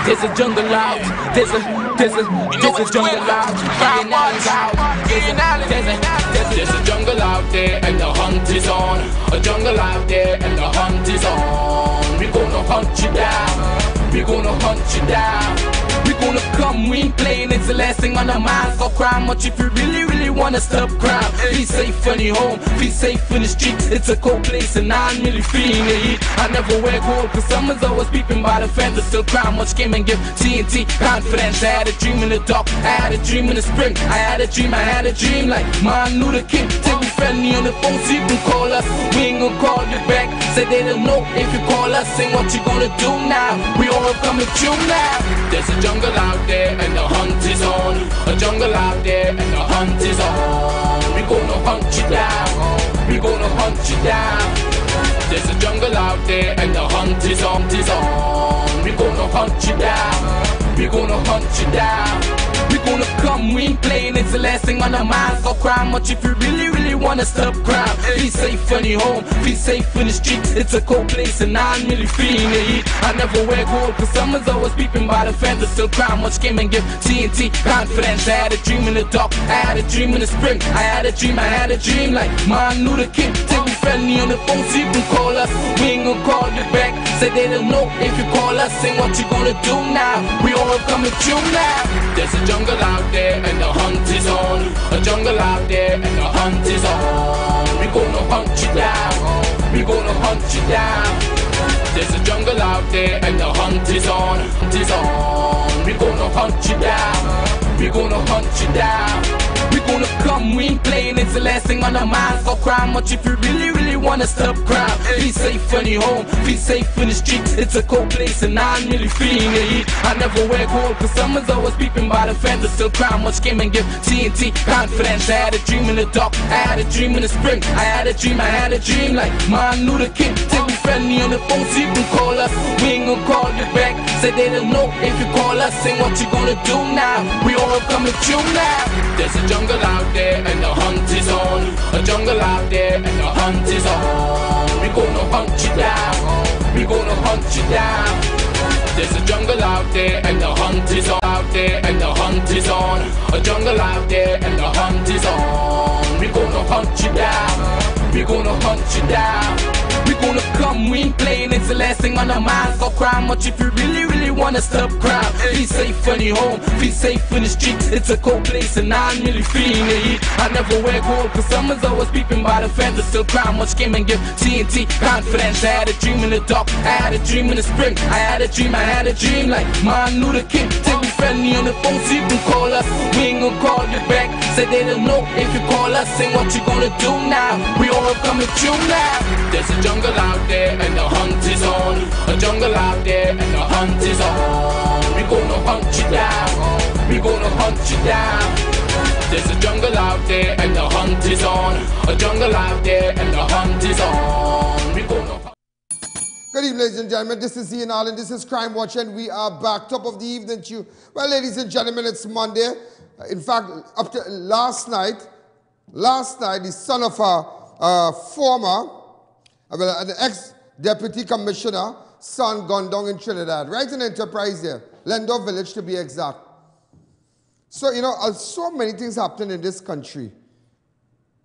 There's a jungle out. There's a jungle out. There's a jungle out there and the hunt is on. A jungle out there and the hunt is on. We gonna hunt you down. We gonna hunt you down. We gonna come, we ain't playing, it's the last thing on our minds. For crime, much if you really wanna stop crime. Be safe in your home, be safe in the streets. It's a cold place and I'm really feeling the heat. I never wear gold, cause someone's always peeping by the fence. Still crime, much came and give TNT confidence. I had a dream in the dark, I had a dream in the spring. I had a dream like Martin Luther King. Take me friendly on the phone so you can call us. We ain't gonna call you back, say they don't know if you call us. Sing what you gonna do now, we all coming through now. There's a jungle out there and the hunt is on. A jungle out there and the hunt is on. We gonna hunt you down. We gonna hunt you down. There's a jungle out there and the hunt is on. We gonna hunt you down. We gonna hunt you down. We gonna come, we ain't playing, it's the last thing on our minds. For crime, much if you really wanna stop crime. Be safe in your home, be safe in the streets. It's a cold place and I'm really feeling the heat. I never wear gold, cause someone's always peeping by the fence. Still crime, much came and give TNT confidence. I had a dream in the dark, I had a dream in the spring. I had a dream like Martin Luther King. Take me friendly on the phone so you can call us. We ain't gonna call you back, say they don't know if you call us. Sing what you gonna do now, we all coming through now. There's a jungle out there and the hunt is on. A jungle out there and the hunt is on. We gonna hunt you down. We gonna hunt you down. There's a jungle out there and the hunt is on. We gonna hunt you down. We gonna hunt you down. We gonna come, we ain't playing, it's the last thing on our minds. For crime, much if you really wanna stop crime. Be safe in your home, be safe in the streets. It's a cold place and I'm really feeling the heat. I never wear gold, cause someone's always peeping by the fence. Still crime, much came and give TNT confidence. I had a dream in the dark, I had a dream in the spring. I had a dream like Martin Luther King. Take me friendly on the phone so you can call us. We ain't gonna call you back, say they don't know if you call us. Sing what you gonna do now, we all coming through now. There's a jungle out there and the hunt is on. A jungle out there and the hunt is on. We gonna hunt you down. We gonna hunt you down. There's a jungle out there and the hunt is on. Out there and the hunt is on. A jungle out there and the hunt is on. We gonna hunt you down. We gonna hunt you down. We gonna come, we ain't playing, it's the last thing on our minds. For crime, much if you really wanna stop crime. Be safe in your home, be safe in the streets. It's a cold place and I'm really feeling the heat. I never wear gold, cause someone's always peeping by the fence. Still crime, much came and give TNT confidence. I had a dream in the dark, I had a dream in the spring. I had a dream like Martin Luther King. Take me friendly on the phone so you can call us. We ain't gonna call you back, say they don't know if you call us. Sing what you gonna do now, we all coming through now. There's a jungle out there and the hunt is on. A jungle out there and the hunt is on. We gonna hunt you down. We gonna hunt you down. There's a jungle out there and the hunt is on. A jungle out there and the hunt is on. We gonna hunt. Good evening, ladies and gentlemen. This is I.A.N. and this is Crime Watch, and we are back. Top of the evening to you. Well, ladies and gentlemen, it's Monday. In fact, up to last night, the son of a former, an ex-deputy commissioner, son gone down in Trinidad, right in Enterprise there, Lendor Village to be exact. So, you know, so many things happen in this country.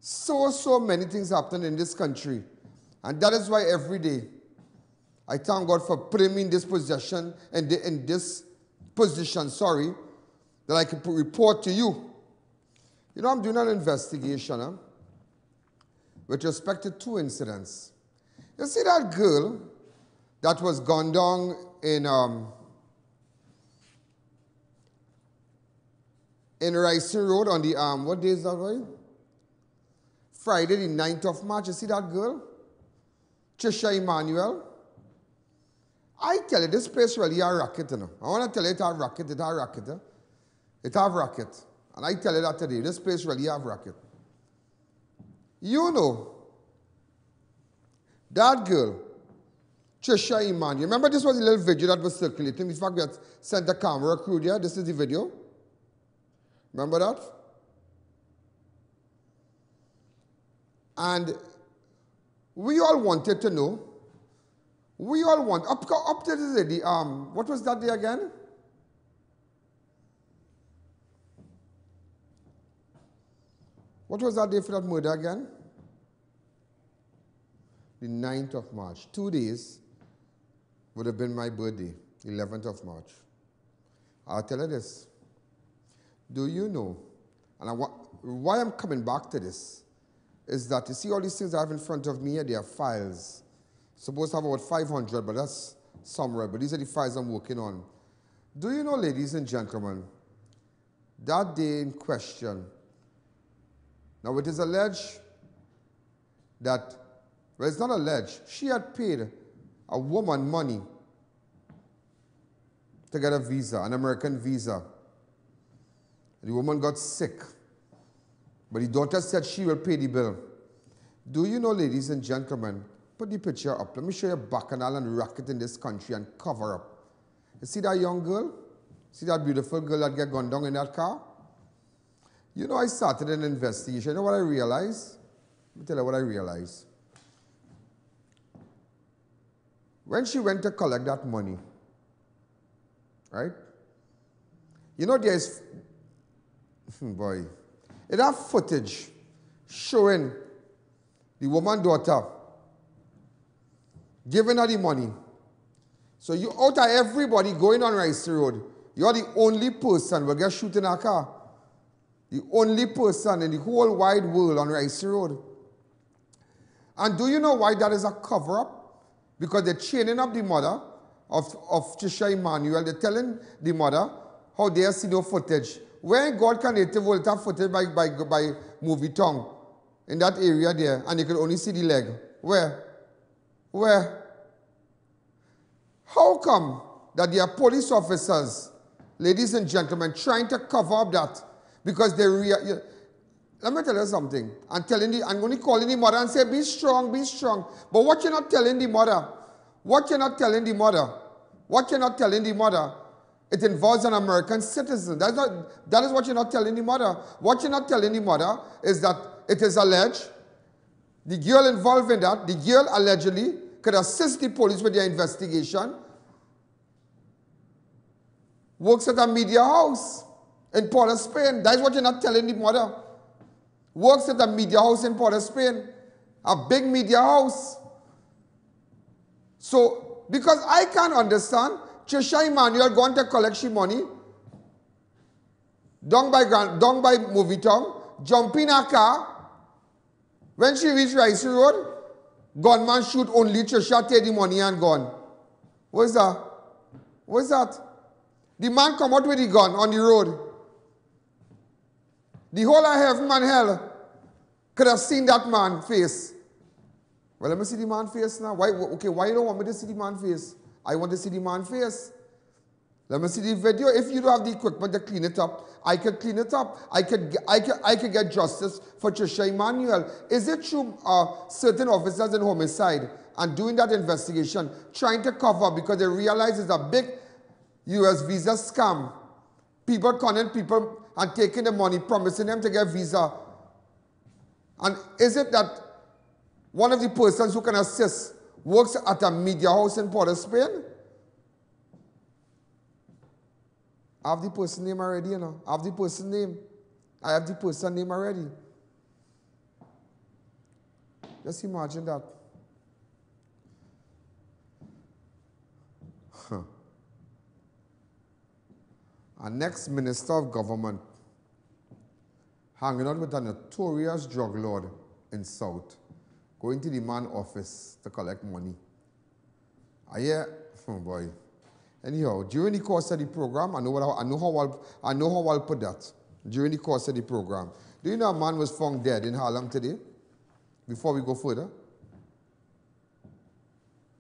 So many things happen in this country. And that is why every day, I thank God for putting me in this position, that I can report to you. You know, I'm doing an investigation with respect to 2 incidents. You see that girl that was gunned down in Rising Road on the, what day is that, right? Friday, the 9th of March. You see that girl? Trisha Emmanuel. I tell you, this place really a racket, you know. I want to tell you it have racket, it have racket. It have racket. And I tell you that today, this place really have racket. You know, that girl, Trisha Emmanuel, remember this was a little video that was circulating. In fact, we had sent the camera crew there. This is the video. Remember that? And we all wanted to know. We all want, up to the, what was that day again? What was that day for that murder again? The 9th of March. 2 days would have been my birthday, 11th of March. I'll tell you this. Do you know, and why I'm coming back to this, is that you see all these things I have in front of me here, they are files. Supposed to have about 500, but that's somewhere. But these are the files I'm working on. Do you know, ladies and gentlemen, that day in question, now it is alleged that, well, it's not alleged, she had paid a woman money to get a visa, an American visa. The woman got sick, but the daughter said she will pay the bill. Do you know, ladies and gentlemen, put the picture up. Let me show you bacchanal and racket in this country and cover up. You see that young girl? See that beautiful girl that get gunned down in that car? You know, I started an investigation. You know what I realized? Let me tell you what I realized. When she went to collect that money, right? You know, there's, boy, it have footage showing the woman daughter giving her the money. So you, out of everybody going on Rice Road, you're the only person who get shot in a car. The only person in the whole wide world on Rice Road. And do you know why that is a cover-up? Because they're chaining up the mother of Trisha Emmanuel. They're telling the mother how they see no footage. Where in God can they have footage by movie tongue? In that area there, and you can only see the leg. Where? Where? How come that there are police officers, ladies and gentlemen, trying to cover up that? Because they let me tell you something. I'm going to call in the mother and say, be strong, be strong. But what you're not telling the mother, what you're not telling the mother, it involves an American citizen. That is what you're not telling the mother. What you're not telling the mother is that it is alleged, the girl involved in that, the girl allegedly could assist the police with their investigation, works at a media house in Port of Spain. That is what you're not telling the mother. Works at a media house in Port of Spain, a big media house. So, because I can't understand, Trisha Emmanuel going to collect she money, down by movie town, jump in a car. When she reach Rice Road, gunman shoot only Trisha, take the money and gone. What is that? What is that? The man come out with the gun on the road. The whole of heaven and hell could have seen that man's face. Well, let me see the man's face now. Why you don't want me to see the man's face? I want to see the man's face. Let me see the video. If you don't have the equipment to clean it up, I could clean it up. I could get justice for Trisha Emmanuel. Is it true certain officers in homicide and doing that investigation, trying to cover because they realize it's a big U.S. visa scam? People conning people and taking the money, promising them to get visa. And is it that one of the persons who can assist works at a media house in Port of Spain? I have the person name already, you know. I have the person name. I have the person name already. Just imagine that. Our next minister of government hanging out with a notorious drug lord in South, going to the man's office to collect money. Oh boy. Anyhow, during the course of the program, I know how I'll put that. During the course of the program, do you know a man was found dead in Harlem today? Before we go further,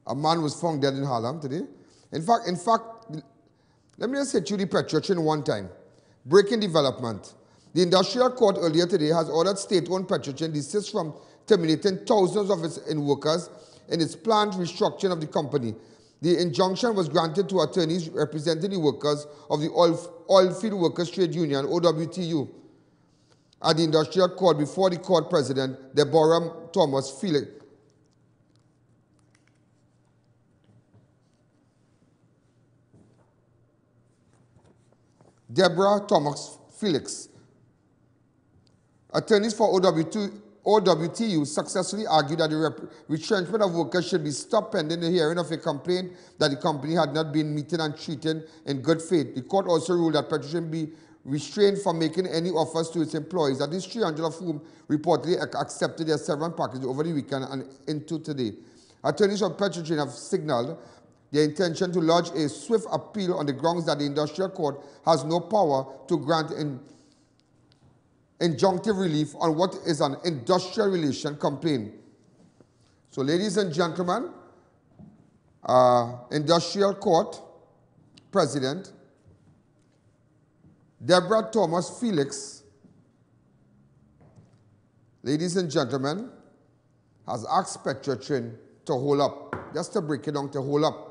a man was found dead in Harlem today. In fact, let me just hit you the PETROTRIN one time. Breaking development. The industrial court earlier today has ordered state-owned PETROTRIN desist from terminating thousands of its workers in its planned restructuring of the company. The injunction was granted to attorneys representing the workers of the Oilfield Workers Trade Union, OWTU, at the industrial court before the court president, DEBORAH THOMAS-FELIX. Deborah Thomas-Felix. Attorneys for OWTU successfully argued that the retrenchment of workers should be stopped pending the hearing of a complaint that the company had not been meeting and treating in good faith. The court also ruled that PETROTRIN be restrained from making any offers to its employees, at least 300 of whom reportedly accepted their severance package over the weekend and into today. Attorneys from PETROTRIN have signaled their intention to lodge a swift appeal on the grounds that the industrial court has no power to grant injunctive relief on what is an industrial relation complaint. So, ladies and gentlemen, Industrial Court President DEBORAH THOMAS-FELIX, ladies and gentlemen, has asked PETROTRIN to hold up, just to break it down, to hold up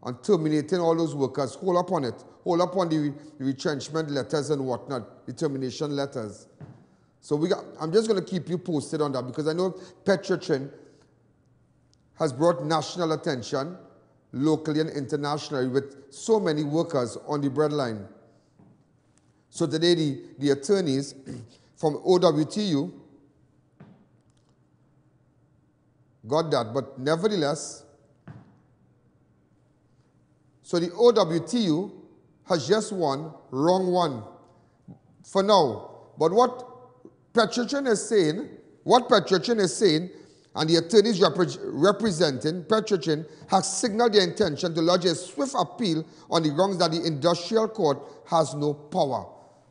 on terminating all those workers, hold up on it, hold up on the retrenchment letters and whatnot, the termination letters. So I'm just going to keep you posted on that because I know PETROTRIN has brought national attention, locally and internationally, with so many workers on the breadline. So today the attorneys from OWTU got that, but nevertheless, so the OWTU has just won, wrong one for now. But what PETROTRIN is saying, and the attorneys representing PETROTRIN has signaled their intention to lodge a swift appeal on the grounds that the industrial court has no power.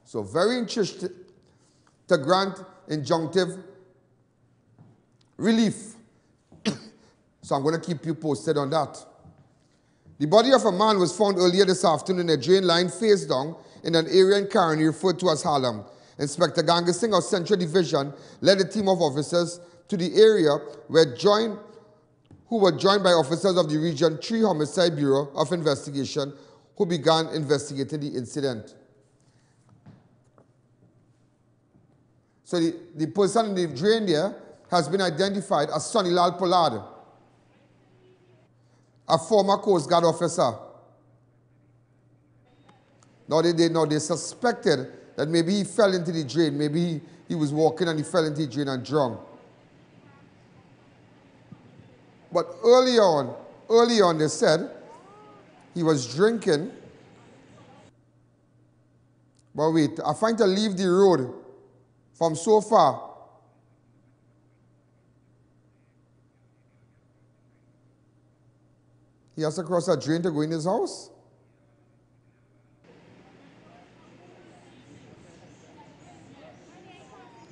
So very interested to grant injunctive relief. So I'm going to keep you posted on that. The body of a man was found earlier this afternoon in a drain line face down in an area in Caroni referred to as Harlem. Inspector Gangasingh of Central Division led a team of officers to the area who were joined by officers of the Region 3 Homicide Bureau of Investigation who began investigating the incident. So the person in the drain there has been identified as Sonilal Pollard, a former Coast Guard officer. Now they suspected that maybe he fell into the drain, maybe he was walking and he fell into the drain and drowned. But early on they said he was drinking. But wait, I find to leave the road from so far. He has to cross a drain to go in his house.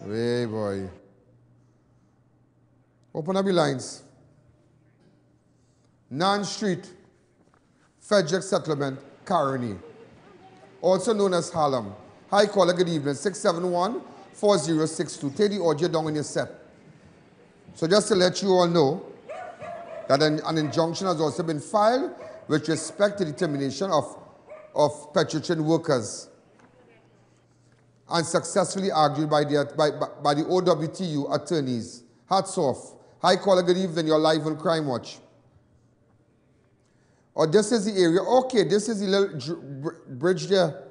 Hey, boy. Open up your lines. Nan Street, Frederick Settlement, Caroni, also known as Harlem. Hi, caller, good evening. 671-4062. Take the audio down in your set. So just to let you all know, that an injunction has also been filed with respect to the termination of PETROTRIN workers and successfully argued by the OWTU attorneys. Hats off. Hi, caller, good evening. You're live on Crime Watch. Oh, this is the area. Okay, this is the little bridge there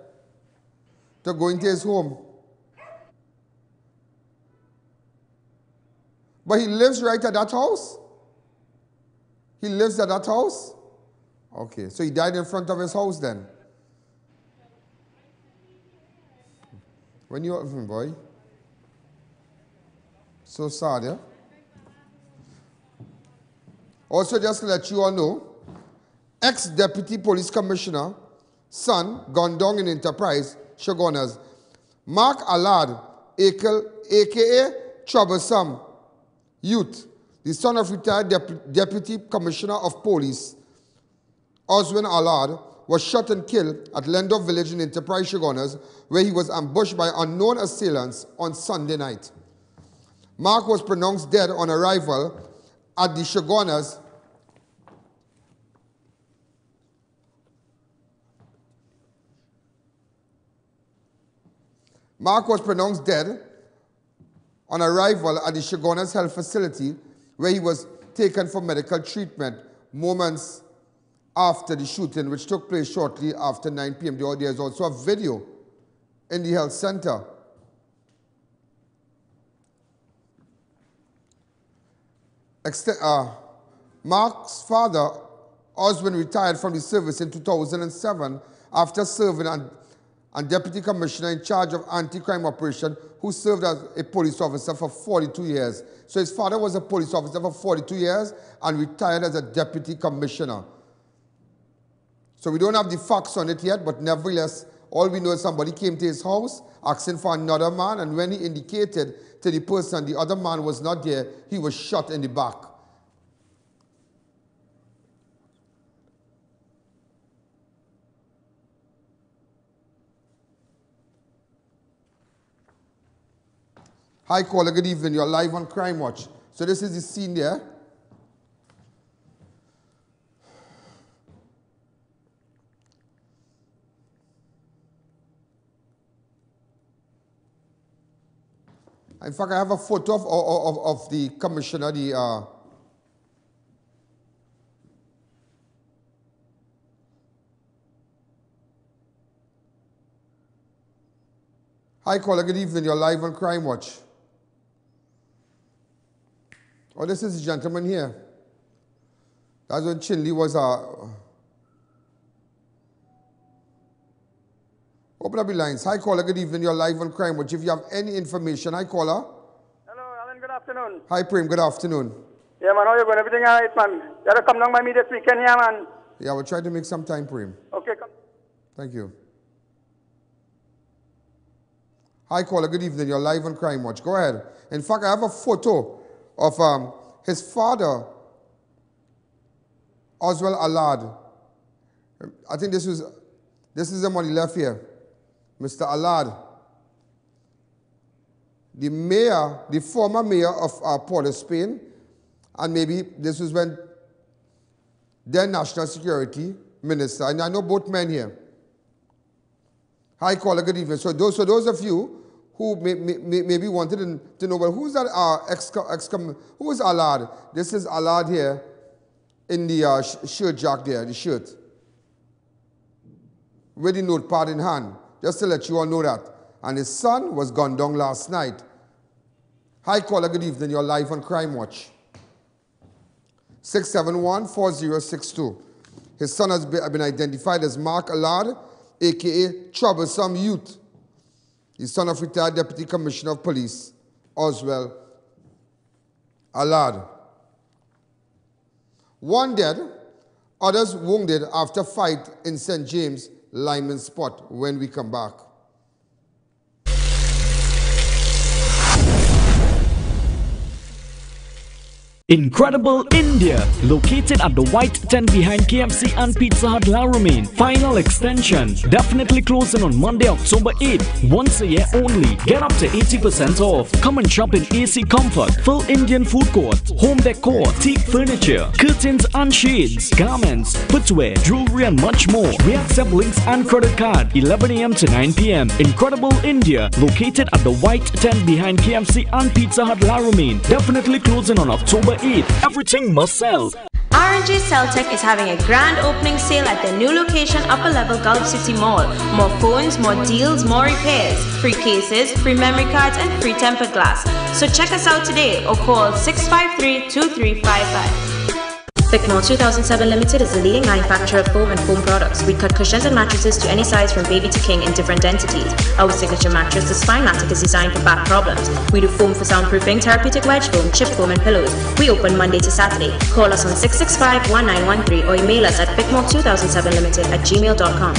to go into his home. But he lives right at that house? He lives at that house? Okay, so he died in front of his house then. When you boy. So sad, yeah? Also, just to let you all know, ex-deputy police commissioner, son, gone down in Enterprise, CHAGUANAS, Mark Allard, a.k.a. Troublesome Youth, the son of retired Deputy Commissioner of Police, Oswin Allard, was shot and killed at Lendorf Village in Enterprise, CHAGUANAS, where he was ambushed by unknown assailants on Sunday night. Mark was pronounced dead on arrival at the CHAGUANAS health facility where he was taken for medical treatment moments after the shooting, which took place shortly after 9 p.m. There is also a video in the health center Mark's father, Oswald, retired from the service in 2007 after serving as deputy commissioner in charge of anti-crime operation, who served as a police officer for 42 years. So his father was a police officer for 42 years and retired as a deputy commissioner. So we don't have the facts on it yet, but nevertheless, all we know is somebody came to his house asking for another man, and when he indicated to the person the other man was not there, he was shot in the back. Hi, caller, good evening. You're live on Crime Watch. So this is the scene there. In fact, I have a photo of the commissioner, Hi, caller, good evening. You're live on Crime Watch. Oh, this is the gentleman here. That's when Chinley was Open up the lines. Hi, caller. Good evening. You're live on Crime Watch. If you have any information, hi, caller. Hello, Alan. Good afternoon. Hi, Prem. Good afternoon. Yeah, man. How you going? Everything all right, man? You gotta come down by me this weekend here, man. Yeah, we'll try to make some time, Prem. Okay, come. Thank you. Hi, caller. Good evening. You're live on Crime Watch. Go ahead. In fact, I have a photo of his father, Oswald Allard. I think this is him on the left here. Mr. Allard. The mayor, the former mayor of Port of Spain, and maybe this was when their national security minister, and I know both men here. Hi, caller, good evening. So those of you who maybe wanted to know, well, who's that who is Allard? This is Allard here in the shirt jack there, the shirt. With the notepad in hand, just to let you all know that. And his son was gunned down last night. Hi, caller, good evening. You're live on Crime Watch. 671-4062. His son has been identified as Mark Allard, a.k.a. Troublesome Youth. He's son of retired Deputy Commissioner of Police, Oswald Allard. One dead, others wounded after fight in St. James, Lyman Spot, when we come back. Incredible India, located at the white tent behind KFC and Pizza Hut La Romaine. Final extension, definitely closing on Monday, October 8th. Once a year only. Get up to 80% off. Come and shop in AC Comfort, full Indian food court, home decor, teak furniture, curtains and shades, garments, footwear, jewelry and much more. We accept links and credit card, 11 a.m. to 9 p.m. Incredible India, located at the white tent behind KFC and Pizza Hut La Romaine. Definitely closing on October 8th. Everything must sell. R&J Celtech is having a grand opening sale at their new location, Upper Level Gulf City Mall. More phones, more deals, more repairs, free cases, free memory cards, and free tempered glass. So check us out today or call 653-2355. Bickmore 2007 Limited is the leading manufacturer of foam and foam products. We cut cushions and mattresses to any size from baby to king in different densities. Our signature mattress, the Spinematic, is designed for back problems. We do foam for soundproofing, therapeutic wedge foam, chip foam and pillows. We open Monday to Saturday. Call us on 665-1913 or email us at bickmore2007limited@gmail.com.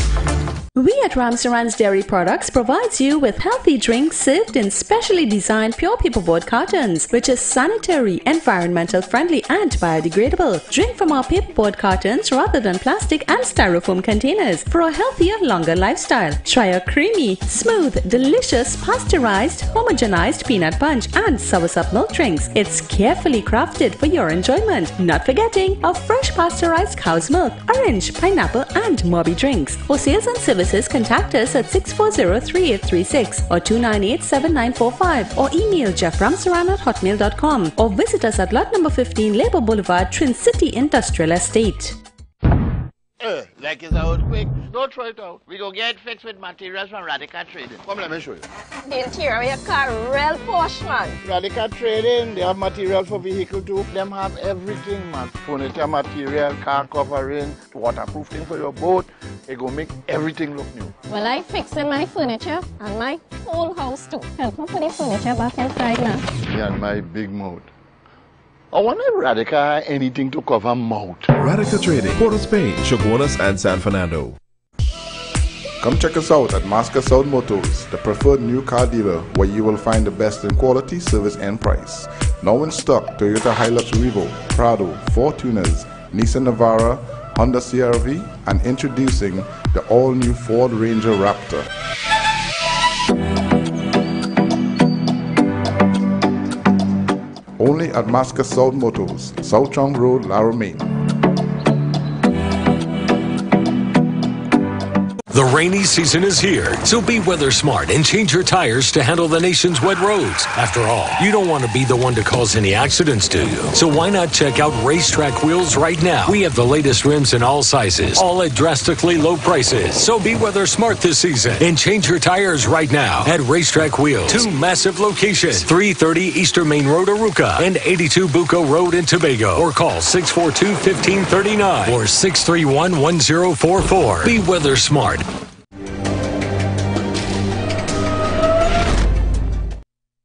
We at Ramsaran's Dairy Products provides you with healthy drinks served in specially designed pure paperboard cartons, which is sanitary, environmental friendly and biodegradable. Drink from our paperboard cartons rather than plastic and styrofoam containers for a healthier, longer lifestyle. Try our creamy, smooth, delicious, pasteurized, homogenized peanut punch and soursop milk drinks. It's carefully crafted for your enjoyment. Not forgetting our fresh pasteurized cow's milk, orange, pineapple and Moby drinks. For sales and services, contact us at 640-3836 or 298-7945 or email jefframsaran@hotmail.com or visit us at lot number 15 Labour Boulevard, Trin City Industrial Estate. Like it's an earthquake, don't throw it out. We go get it fixed with materials from Radical Trading. Come, let me show you. The interior of your car real posh, man. Radical Trading, they have material for vehicle too. Them have everything, man. Furniture material, car covering, waterproof thing for your boat. They go make everything look new. Well, I fixing my furniture and my whole house too. Help me put the furniture back inside now. Me and my big mouth. I want a Radical anything to cover mouth. Radical Trading, Port of Spain, Chaguanas, and San Fernando. Come check us out at Masca South Motors, the preferred new car dealer where you will find the best in quality, service, and price. Now in stock, Toyota Hilux Revo, Prado, Fortuners, Nissan Navara, Honda CR-V, and introducing the all-new Ford Ranger Raptor. Only at Masca South Motors, South Chong Road, Laramie. The rainy season is here, so be weather smart and change your tires to handle the nation's wet roads. After all, you don't want to be the one to cause any accidents, do you? So why not check out Racetrack Wheels right now? We have the latest rims in all sizes, all at drastically low prices. So be weather smart this season and change your tires right now at Racetrack Wheels. 2 massive locations, 330 Eastern Main Road, Aruca, and 82 Bucco Road in Tobago. Or call 642-1539 or 631-1044. Be weather smart.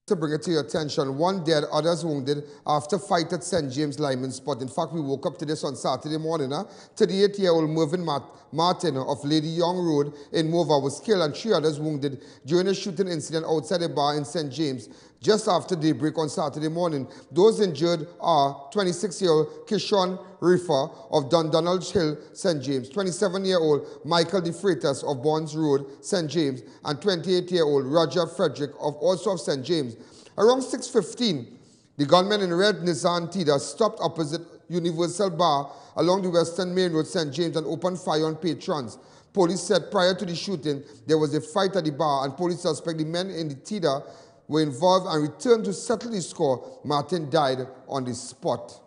To bring it to your attention, 1 dead, others wounded after fight at St. James Lyman Spot. In fact, we woke up to this on Saturday morning. 38-year-old Mervyn Martin of Lady Young Road in Mova was killed and 3 others wounded during a shooting incident outside a bar in St. James just after daybreak on Saturday morning. Those injured are 26-year-old Kishon Rifa of Dundonald Hill, St. James, 27-year-old Michael De Freitas of Bonds Road, St. James, and 28-year-old Roger Frederick of also of St. James. Around 6:15, the gunmen in red Nissan Tida stopped opposite Universal Bar along the Western Main Road, St. James, and opened fire on patrons. Police said prior to the shooting, there was a fight at the bar, and police suspect the men in the Tida were involved and returned to settle the score. Martin died on the spot.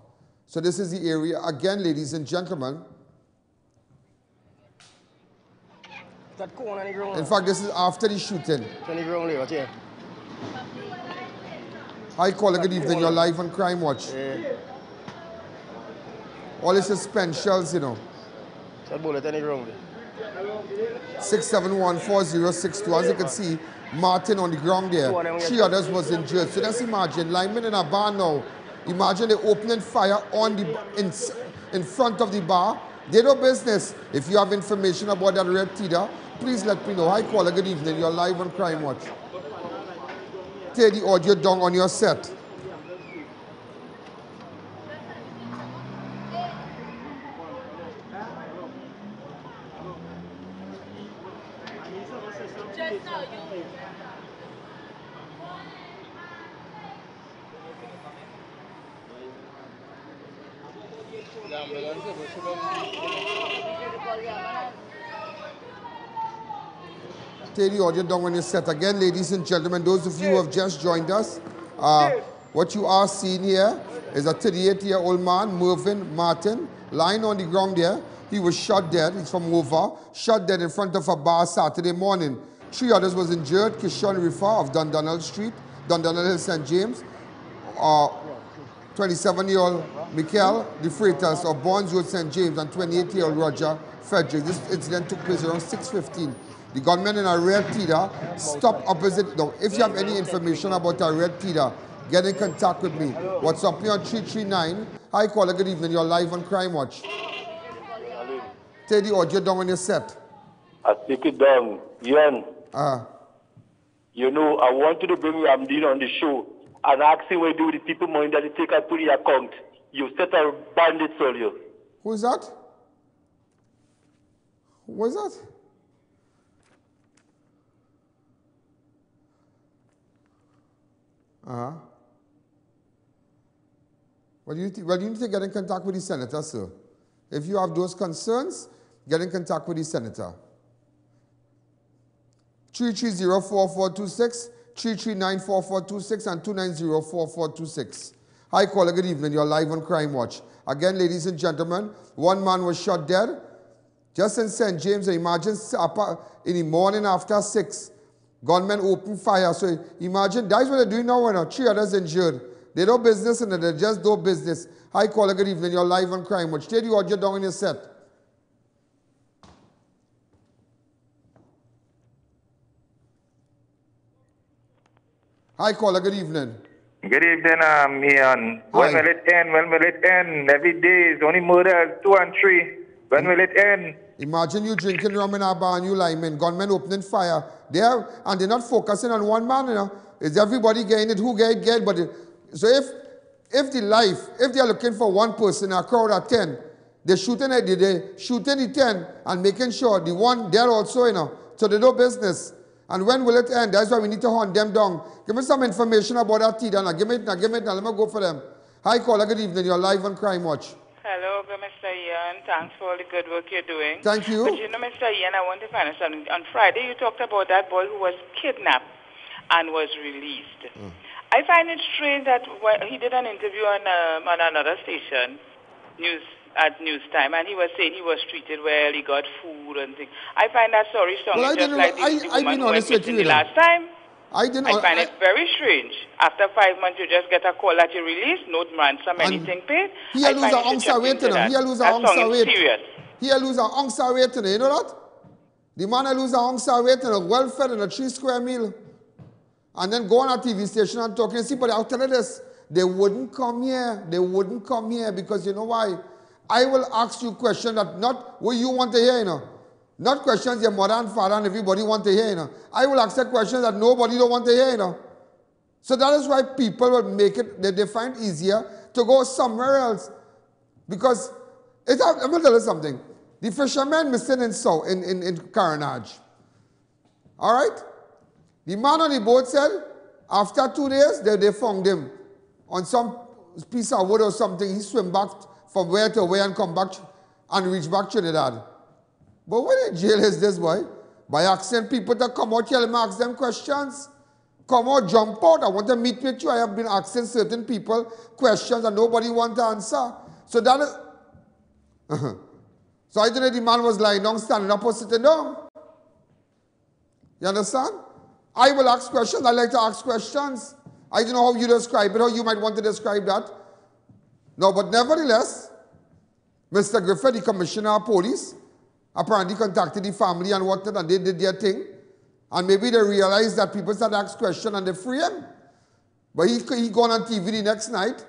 So this is the area. Again, ladies and gentlemen. In fact, this is after the shooting. Hi, caller. Good evening. You're live on Crime Watch. All this is spent shells, you know. 671-4062. As you can see, Martin on the ground there. 3 others was injured. So let's imagine, linemen in a bar now. Imagine they opening fire on the in front of the bar. They no business. If you have information about that red Tida, please let me know. Hi, caller. Good evening. You're live on Crime Watch. Take the audio down on your set. Take the audio down on your set. Again, ladies and gentlemen, those of you who have just joined us, what you are seeing here is a 38-year-old man, Mervyn Martin, lying on the ground there. He was shot dead. He's from Mova, shot dead in front of a bar Saturday morning. 3 others was injured. Kishon Rifa of Dundonald Street, Dundonald Hill, St. James. 27-year-old Michael De Freitas of Bonds Road, St. James, and 28-year-old Roger Frederick. This incident took place around 6:15. The gunmen in a red Tida stopped opposite. Now, if you have any information about a red Tida, get in contact with me. What's up here on 339? Hi, caller. Good evening. You're live on Crime Watch. Take the audio down on your set. I take it down. Ian. You know, I wanted to bring Ramdeen on the show and ask him what you do with the people money that you take and put in your account. You set a bandit earlier. Who is that? Who is that? Well, you need to get in contact with the senator, sir. If you have those concerns, get in contact with the senator. 330-4426, 339-4426, and 290-4426. Hi, caller. Good evening. You're live on Crime Watch. Again, ladies and gentlemen, 1 man was shot dead. Just in St. James, imagine in the morning after 6, gunmen open fire. So imagine, that's what they're doing now, 3 others injured. They do business and they just do business. Hi, caller, good evening. You're live on Crime Watch. Take the audio down in your set. Hi, caller, good evening. Good evening, I.A.N. When will it end? When will it end? Every day is only murder, 2 and 3. When will it end? Imagine you drinking rum in a bar and you lying, gunmen opening fire. And they're not focusing on one man, Is everybody getting it? Who get it? But so if they are looking for one person, a crowd of 10, they're shooting the 10 and making sure the one there also, so they do business. And when will it end? That's why we need to hunt them down. Give me some information about that tea, now. Give me it now. Let me go for them. Hi, caller. Good evening. You're live on Crime Watch. Hello, Mr. I.A.N. Thanks for all the good work you're doing. Thank you. But Mr. I.A.N., I want to find out something. On Friday, you talked about that boy who was kidnapped and was released. I find it strange that he did an interview on another station, at news time, and he was saying he was treated well, he got food and things. I find that story sounding just like the woman who went missing the last time. I find it very strange. After 5 months, you just get a call that you released, no ransom, anything paid. He'll lose an ounce of weight, He'll lose an ounce of weight. He'll lose an ounce of weight, you know that? The man will lose an ounce of weight and a well-fed and a 3-square meal. And then go on a TV station and talk. And see, but I'll tell you this, they wouldn't come here. They wouldn't come here because you know why? I will ask you questions that not what you want to hear, Not questions your mother and father and everybody want to hear, I will ask questions that nobody don't want to hear, So that is why people will make it, they find easier to go somewhere else. Because, I'm going to tell you something. The fishermen missing in Carnage. All right? The man on the boat said, after 2 days, they found him on some piece of wood or something. He swam back from where to where and come back and reach back Trinidad. But what in jail is this, boy? By asking people to come out here and ask them questions. Come out, jump out. I want to meet with you. I have been asking certain people questions that nobody wants to answer. So that is... So I didn't know the man was lying down, standing up or sitting down. You understand? I will ask questions. I like to ask questions. I don't know how you describe it, how you might want to describe that. No, but nevertheless, Mr. Griffith, the commissioner of police, apparently contacted the family and whatnot, and they did their thing. And maybe they realized that people started asking questions and they free him. But he gone on TV the next night,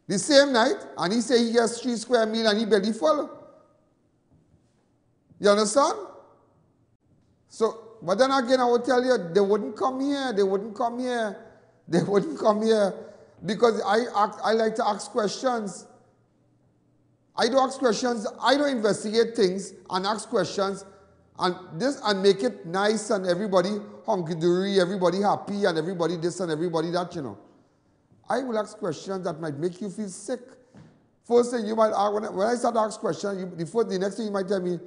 the same night, and he said he gets 3-square meal and he belly full. You understand? So, but then again, I will tell you, they wouldn't come here. They wouldn't come here. They wouldn't come here. Because I like to ask questions. I do ask questions. I do investigate things and ask questions and make it nice and everybody hunky-dory, everybody happy and everybody this and everybody that, I will ask questions that might make you feel sick. First thing you might ask, when I start to ask questions, the next thing you might tell me,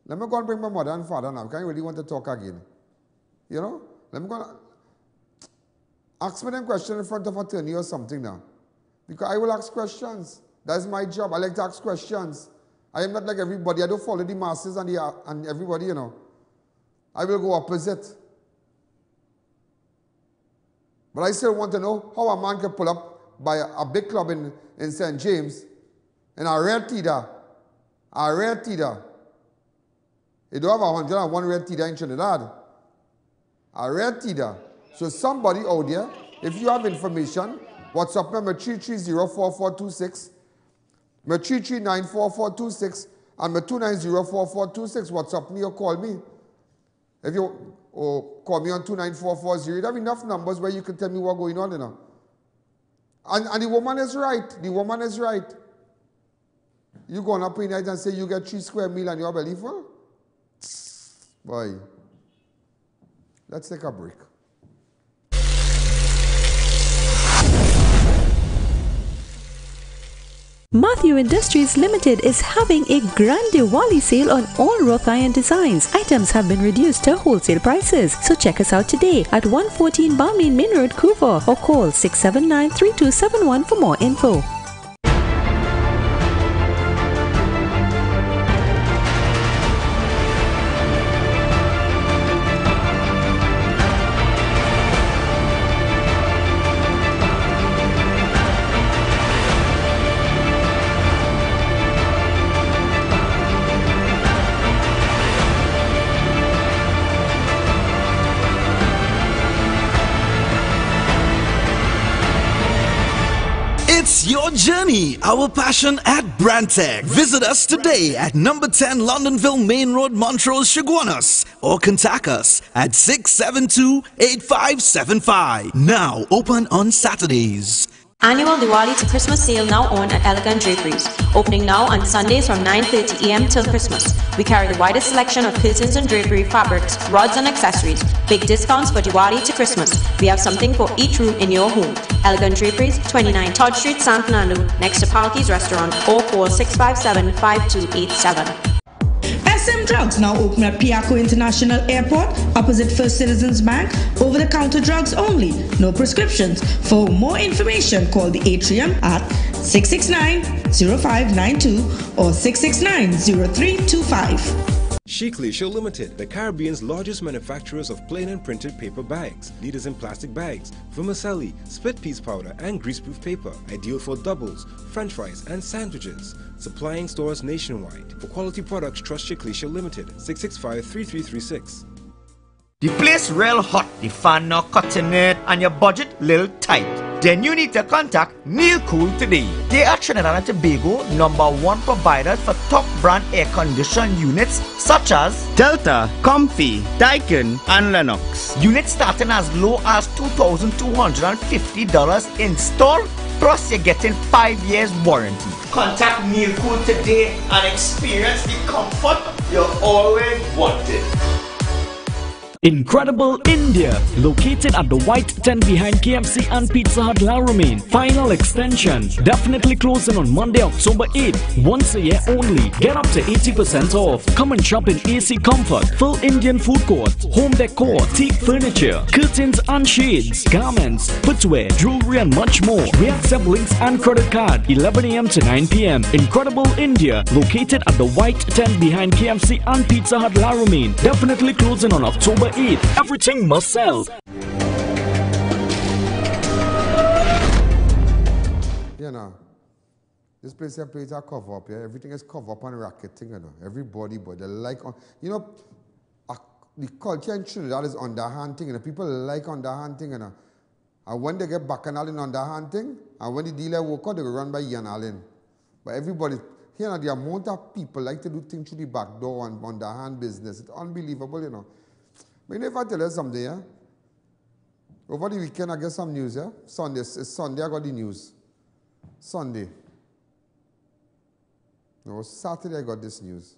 let me go and bring my mother and father now. I really want to talk again. Let me go and ask me them questions in front of an attorney or something now. Because I will ask questions. That's my job. I like to ask questions. I am not like everybody. I don't follow the masses and everybody, I will go opposite. But I still want to know how a man can pull up by a big club in St. James in a red Tida. A red Tida. You don't have 101 red Tida in Trinidad. A red Tida. So somebody out there, if you have information, WhatsApp me 3304426, my 3394426, and my 2904426. WhatsApp me or call me. If you call me on 29440, you have enough numbers where you can tell me what's going on, And the woman is right. The woman is right. You go on up in night and say you get 3-square meal and your belly full? Boy. Let's take a break. Matthew Industries Limited is having a grand Diwali sale on all wrought iron designs. Items have been reduced to wholesale prices. So check us out today at 114 Balmain Main Road, Couva, or call 679-3271 for more info. It's your journey, our passion at Brandtech. Visit us today at number 10 Londonville Main Road, Montrose, Chaguanas, or contact us at 672-8575. Now open on Saturdays. Annual Diwali to Christmas sale now on at Elegant Draperies. Opening now on Sundays from 9:30 a.m. till Christmas. We carry the widest selection of curtains and drapery fabrics, rods and accessories. Big discounts for Diwali to Christmas. We have something for each room in your home. Elegant Draperies, 29 Todd Street, San Fernando, next to Palky's Restaurant, or call 657-5287. SM Drugs now open at Piaco International Airport, opposite First Citizens Bank. Over-the-counter drugs only, no prescriptions. For more information, call the atrium at 669-0592 or 669-0325. Sheikleisha Limited, the Caribbean's largest manufacturers of plain and printed paper bags, leaders in plastic bags, vermicelli, split piece powder, and greaseproof paper, ideal for doubles, french fries, and sandwiches. Supplying stores nationwide. For quality products, trust Sheikleisha Limited, 665-3336. The place real hot, the fan not cutting it, and your budget little tight. Then you need to contact Neil Cool today. They are Trinidad and Tobago #1 providers for top brand air conditioned units such as Delta, Comfy, Daikin, and Lennox. Units starting as low as $2,250 install, plus you're getting 5 years warranty. Contact Neil Cool today and experience the comfort you always wanted. Incredible India, located at the white tent behind KFC and Pizza Hut La Romaine. Final extension, definitely closing on Monday, October 8th. Once a year only. Get up to 80% off. Come and shop in AC Comfort, full Indian food court, home decor, teak furniture, curtains and shades, garments, footwear, jewelry and much more. We accept links and credit card, 11 a.m. to 9 p.m. Incredible India, located at the white tent behind KFC and Pizza Hut La Romaine. Definitely closing on October 8th. Everything must sell. You know, this place here plays a cover up, yeah. Everything is cover up and racketing, you know. Everybody, but they like, you know, the culture in Trinidad is underhand thing, you know. People like underhand thing, you know. And when they get bacchanal in underhand thing, and when the dealer walk out, they go run by I.A.N. But everybody, you know, the amount of people like to do things through the back door and underhand business, it's unbelievable, you know. But if I tell you something, yeah? Over the weekend, I get some news, yeah? Sunday, it's Sunday, I got the news. Sunday. No, Saturday, I got this news.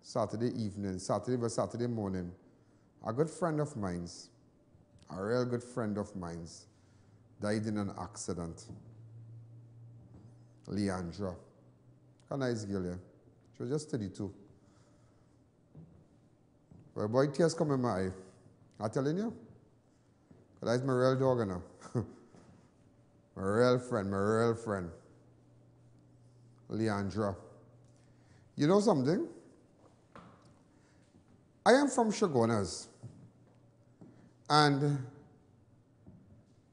Saturday evening, Saturday morning. A good friend of mine's, a real good friend of mine's, died in an accident. Leandra. A nice girl, yeah? She was just 32. Well, boy, tears come in my eye. I'm telling you. That's my real dog, you know. my real friend. Leandra. You know something? I am from Chaguanas. And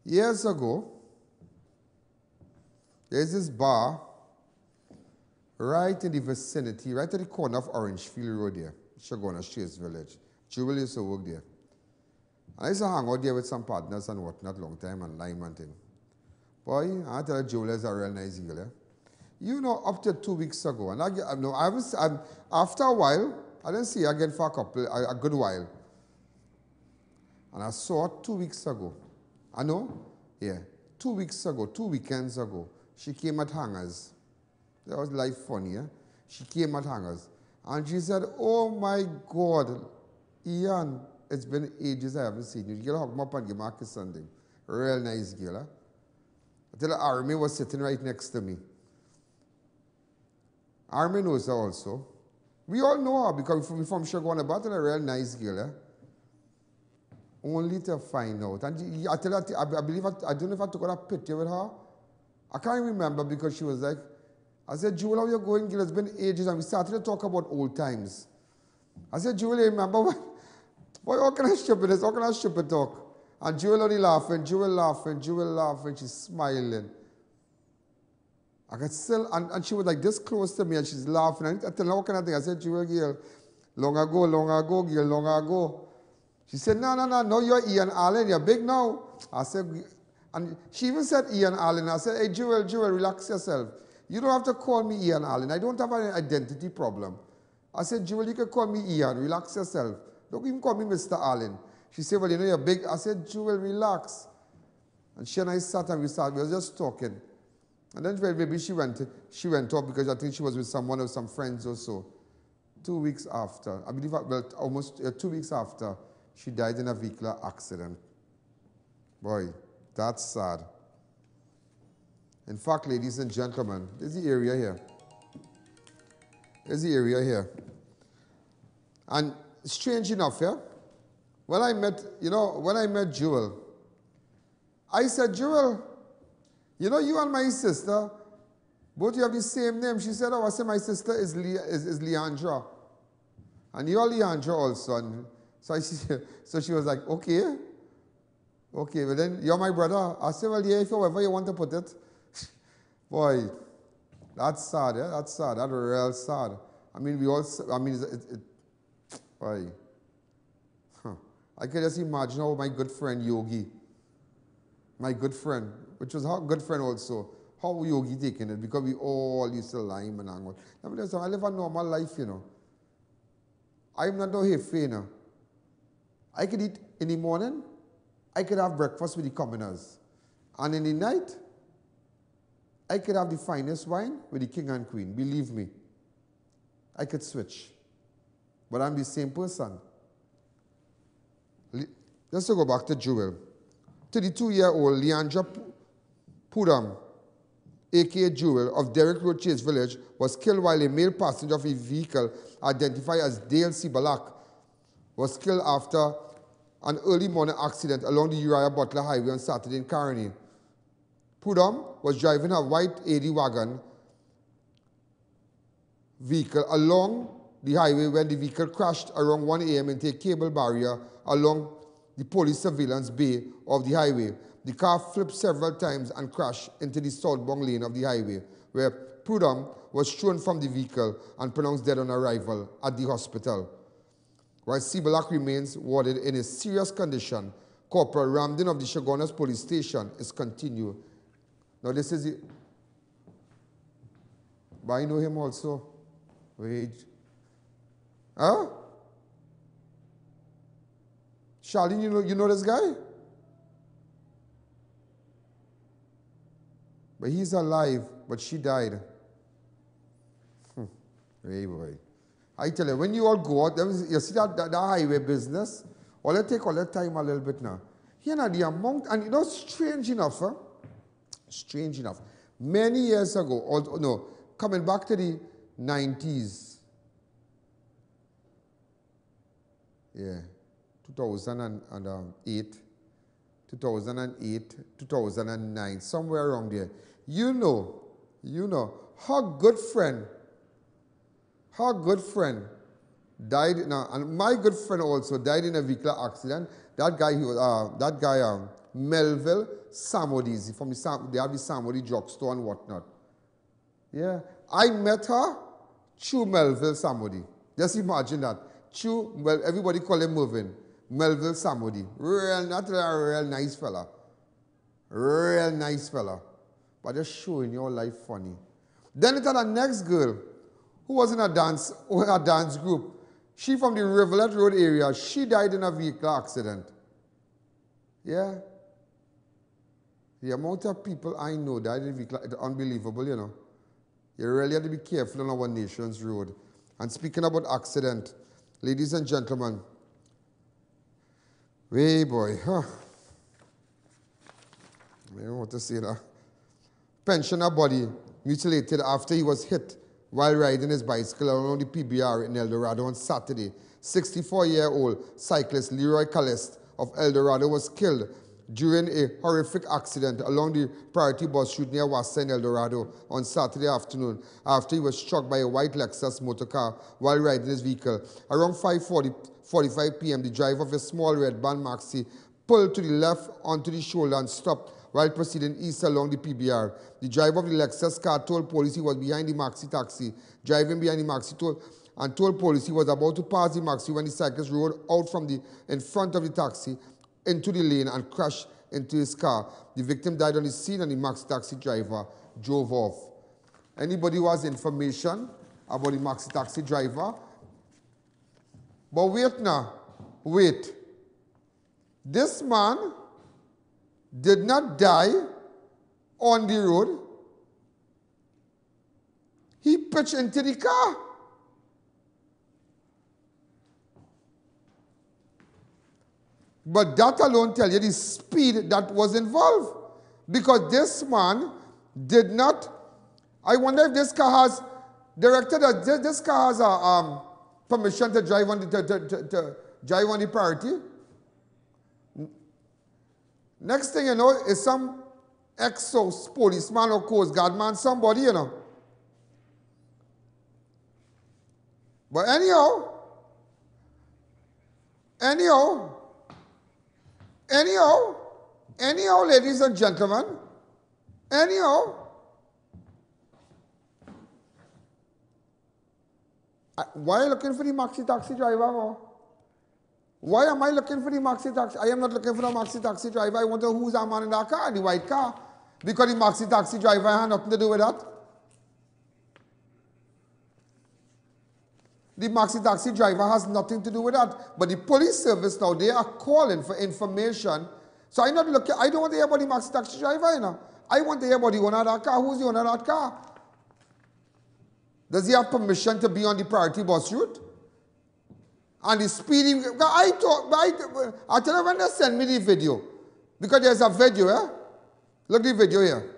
years ago, there's this bar right in the vicinity, right at the corner of Orangefield Road here. Chaguanas Chase Village. Jewel used to work there. And I used to hang out there with some partners and whatnot, long time and lime and thing. Boy, I tell you, Jewel is a real nice girl. Eh? You know, up to 2 weeks ago, and after a while, I didn't see her again for a good while. And I saw her 2 weeks ago. I know? Yeah. 2 weeks ago, 2 weekends ago, she came at Hangers. That was life funny, eh? She came at Hangers. And she said, oh my God, I.A.N, it's been ages I haven't seen you. You hug me up and give me a kiss and thing. Real nice girl, huh? I tell her, Army was sitting right next to me. Army knows her also. We all know her because we're from Chaguanas, but a real nice girl, eh? Only to find out. And I tell her, I don't know if I took a picture with her. I can't remember because she was like, I said, Jewel, how you going, girl? It's been ages. And we started to talk about old times. I said, Jewel, you remember what? Boy, how can I stupid this? How can I stupid talk? And Jewel only laughing, she's smiling. I could still, and she was like this close to me and she's laughing. And I tell her, how can I think? I said, Jewel, girl, long ago, girl, long ago. She said, no, you're Ian Allen, you're big now. I said, And she even said Ian Allen. I said, hey, Jewel, relax yourself. You don't have to call me Ian Allen. I don't have an identity problem. I said, Jewel, you can call me Ian. Relax yourself. Don't even call me Mr. Allen. She said, well, you know, you're big. I said, Jewel, relax. And she and I sat and we were just talking. And then maybe she went off because I think she was with someone or some friends or so. 2 weeks after, I believe, well, almost 2 weeks after, she died in a vehicular accident. Boy, that's sad. In fact, ladies and gentlemen, there's the area here. There's the area here. And strange enough, yeah, when I met Jewel, I said, Jewel, you know, you and my sister, both you have the same name. She said, oh, I said, my sister is Leandra. And you're Leandra also. And so she was like, okay. Okay, but then you're my brother. I said, well, yeah, if however you want to put it. Boy, that's sad, yeah? That's sad. That's real sad. I mean, boy. Huh. I can just imagine how my good friend Yogi, my good friend, which was her good friend also, how Yogi taking it, because we all used to lime and hang out. I live a normal life, you know. I'm not no hefe, you know. I could eat in the morning, I could have breakfast with the commoners. And in the night, I could have the finest wine with the king and queen. Believe me. I could switch. But I'm the same person. Let's go back to Jewel. 32-year-old Leandra Pudam, a.k.a. Jewel, of Derrick Road Chase Village, was killed while a male passenger of a vehicle identified as Dale Sibalak was killed after an early morning accident along the Uriah Butler Highway on Saturday in Caroni. Pudam was driving a white AD wagon vehicle along the highway when the vehicle crashed around 1 a.m. into a cable barrier along the police surveillance bay of the highway. The car flipped several times and crashed into the southbound lane of the highway, where Pudam was thrown from the vehicle and pronounced dead on arrival at the hospital. While Sibalak remains warded in a serious condition, Corporal Ramdin of the CHAGUANAS police station is continued. Now this is it. But I know him also. Wait. Huh? Charlene, you know this guy? But he's alive, but she died. Hey boy. I tell you, when you all go out, you see that highway business, all it take all that time a little bit now. You know, the amount, and you know, strange enough, huh? Strange enough. Many years ago, coming back to the 90s, yeah, 2008, 2009, somewhere around there. You know, her good friend died now, and my good friend also died in a vehicular accident. That guy, Melville Samodis, they have the Samodi drugstore and whatnot. Yeah, I met her through Melville Samodi. Just imagine that. Well, everybody call him Mervyn. Melville Samodi. Not a real nice fella. Real nice fella. But just showing your life funny. Then it had a next girl who was in a dance group. She from the Rivulet Road area. She died in a vehicle accident. Yeah. The amount of people I know died in a vehicle, it's unbelievable, you know. You really have to be careful on our nation's road. And speaking about accident, ladies and gentlemen, hey boy, huh? I don't know what to say now. Pensioner body mutilated after he was hit while riding his bicycle along the PBR in El Dorado on Saturday. 64-year-old cyclist Leroy Calist of El Dorado was killed during a horrific accident along the priority bus route near Wassa in El Dorado on Saturday afternoon after he was struck by a white Lexus motorcar while riding his vehicle. Around 5:45 p.m., the driver of a small red van maxi pulled to the left onto the shoulder and stopped while proceeding east along the PBR. The driver of the Lexus car told police he was behind the maxi taxi, driving behind the maxi told police he was about to pass the maxi when the cyclist rode out from in front of the taxi into the lane and crashed into his car. The victim died on the scene and the maxi taxi driver drove off. Anybody who has information about the maxi taxi driver? But wait now, wait. This man did not die on the road. He pitched into the car. But that alone tells you the speed that was involved. Because this man did not, I wonder if this car has, director, this car has a permission to drive on the, drive on the priority. Next thing you know is some ex-policeman or coast guard man, somebody, you know. But anyhow, ladies and gentlemen, why are you looking for the maxi taxi driver for? Why am I looking for the maxi taxi? I am not looking for the maxi taxi driver. I want to know who's that man in that car, the white car. Because the maxi taxi driver had nothing to do with that. The maxi taxi driver has nothing to do with that. But the police service now, they are calling for information. So I'm not looking, I don't want to hear about the maxi taxi driver, you know. I want to hear about the owner of that car. Who's the owner of that car? Does he have permission to be on the priority bus route? And the speeding, I tell you when they send me the video. Because there's a video, eh? Look at the video here.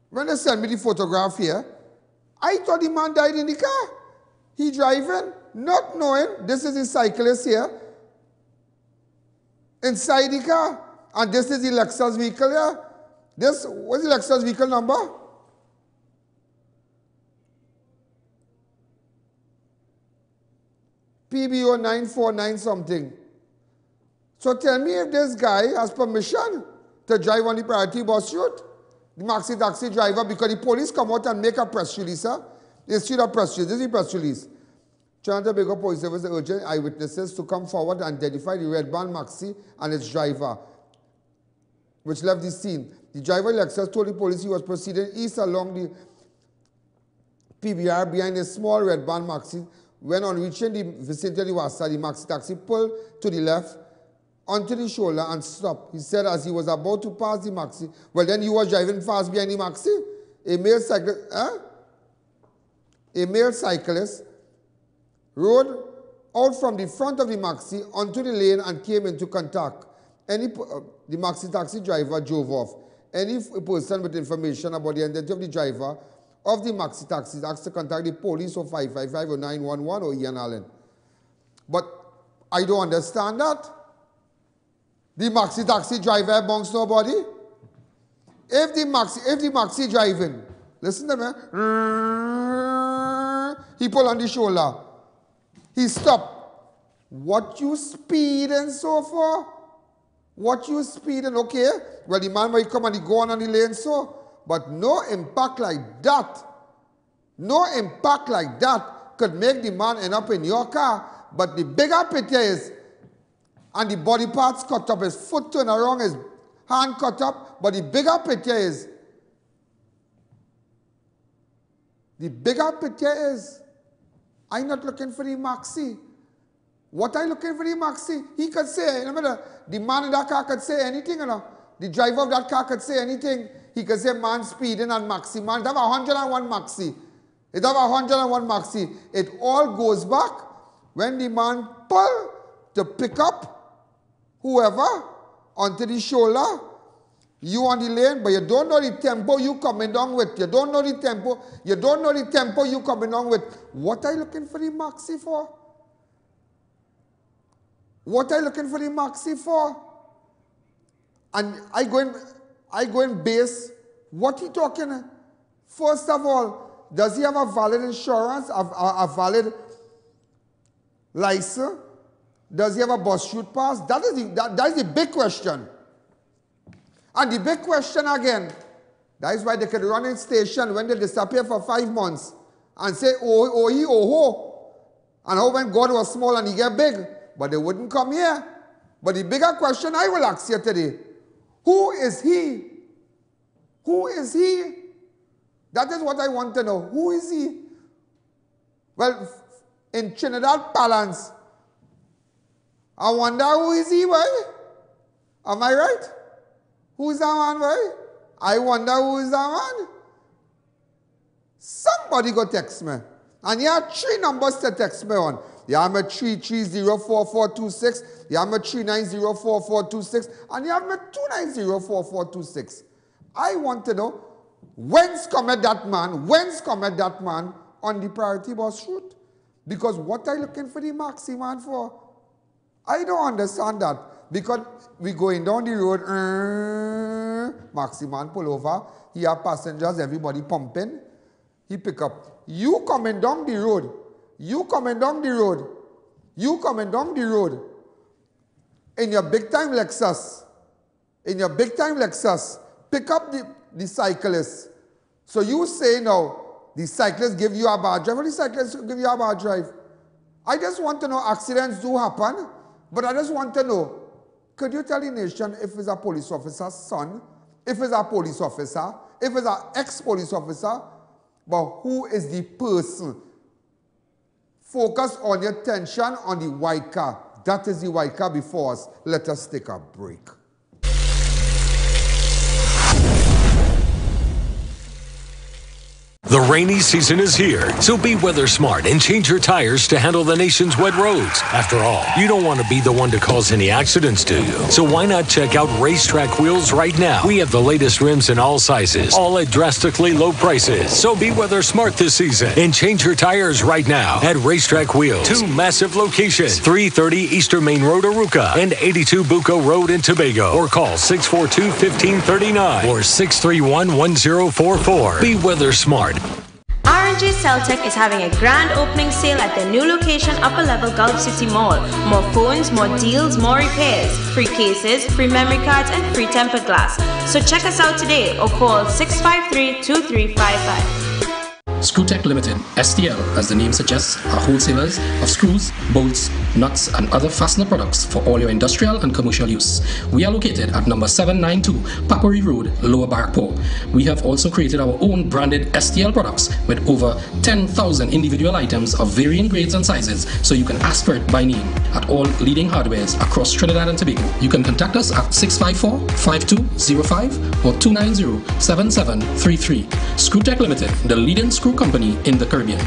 When they send me the photograph here, I thought the man died in the car. He driving, not knowing this is the cyclist here. Inside the car. And this is the Lexus vehicle here. This, what's the Lexus vehicle number? PBO 949 something. So tell me if this guy has permission to drive on the priority bus route. The maxi taxi driver, because the police come out and make a press release, sir. They issued a press release. This is the press release. Toronto Baker Police Service urging eyewitnesses to come forward and identify the red van maxi and its driver, which left the scene. The driver Lexus told the police he was proceeding east along the PBR behind a small red van maxi. When on reaching the vicinity of the Wasta, the maxi taxi pulled to the left onto the shoulder and stopped. He said as he was about to pass the maxi, well then he was driving fast behind the maxi. A male cyclist rode out from the front of the maxi onto the lane and came into contact. The maxi taxi driver drove off. Any person with information about the identity of the driver of the maxi taxi asked to contact the police or 555 or 911 or I.A.N. But I don't understand that. The maxi taxi driver amongst nobody. If the maxi driving, listen to me, he pull on the shoulder. He stop. What you speeding so for? What you speeding, okay? Well, the man might come and he go on the lane so, but no impact like that. No impact like that could make the man end up in your car. But the bigger picture is, and the body parts cut up, his foot turned around, his hand cut up, but the bigger picture is, I'm not looking for the maxi. What are you looking for the maxi? He could say, remember, the man in that car could say anything, you know. The driver of that car could say anything. He could say man speeding and maxi. Man, it have 101 maxi. It have 101 maxi. It all goes back when the man pull to pick up whoever onto the shoulder. You on the lane, but you don't know the tempo you coming down with. You don't know the tempo. You don't know the tempo you coming down with. What are you looking for the maxi for? What are you looking for the maxi for? And I go in base. What he talking? First of all, does he have a valid insurance, a valid license? Does he have a bus route pass? That is the big question. And the big question again, that is why they could run in station when they disappear for 5 months and say, oh, he, oh, ho. And how when God was small and he get big, but they wouldn't come here. But the bigger question I will ask you today, who is he? Who is he? That is what I want to know. Who is he? Well, in Trinidad parlance, I wonder who is he, boy? Am I right? Who is that man, boy? I wonder who is that man? Somebody go text me. And you have 3 numbers to text me on. You have me 3304426, you have me 3904426, and you have me 2904426. I want to know, whence cometh that man on the priority bus route? Because what are you looking for the maxi man for? I don't understand that. Because we going down the road, maxi man pull over, he have passengers, everybody pumping, he pick up. You coming down the road, in your big time Lexus, pick up the cyclist. So you say now, the cyclist give you a bad drive, or the cyclist give you a bad drive? I just want to know, accidents do happen, but I just want to know, could you tell the nation if it's a police officer's son, if it's a police officer, if it's an ex-police officer, but who is the person? Focus on your attention on the white car. That is the white car before us. Let us take a break. The rainy season is here, so be weather smart and change your tires to handle the nation's wet roads. After all, you don't want to be the one to cause any accidents, do you? So why not check out Racetrack Wheels right now? We have the latest rims in all sizes, all at drastically low prices. So be weather smart this season and change your tires right now at Racetrack Wheels. 2 massive locations, 330 Eastern Main Road, Aruca, and 82 Bucco Road in Tobago. Or call 642-1539 or 631-1044. Be weather smart. R&J Celtech is having a grand opening sale at their new location, Upper Level Gulf City Mall. More phones, more deals, more repairs, free cases, free memory cards, and free tempered glass. So check us out today or call 653-2355. Screwtech Limited, STL, as the name suggests, are wholesalers of screws, bolts, nuts, and other fastener products for all your industrial and commercial use. We are located at number 792 Papuri Road, Lower Barrackpore. We have also created our own branded STL products with over 10,000 individual items of varying grades and sizes, so you can ask for it by name at all leading hardwares across Trinidad and Tobago. You can contact us at 654-5205 or 290-7733. Screwtech Limited, the leading screw company in the Caribbean.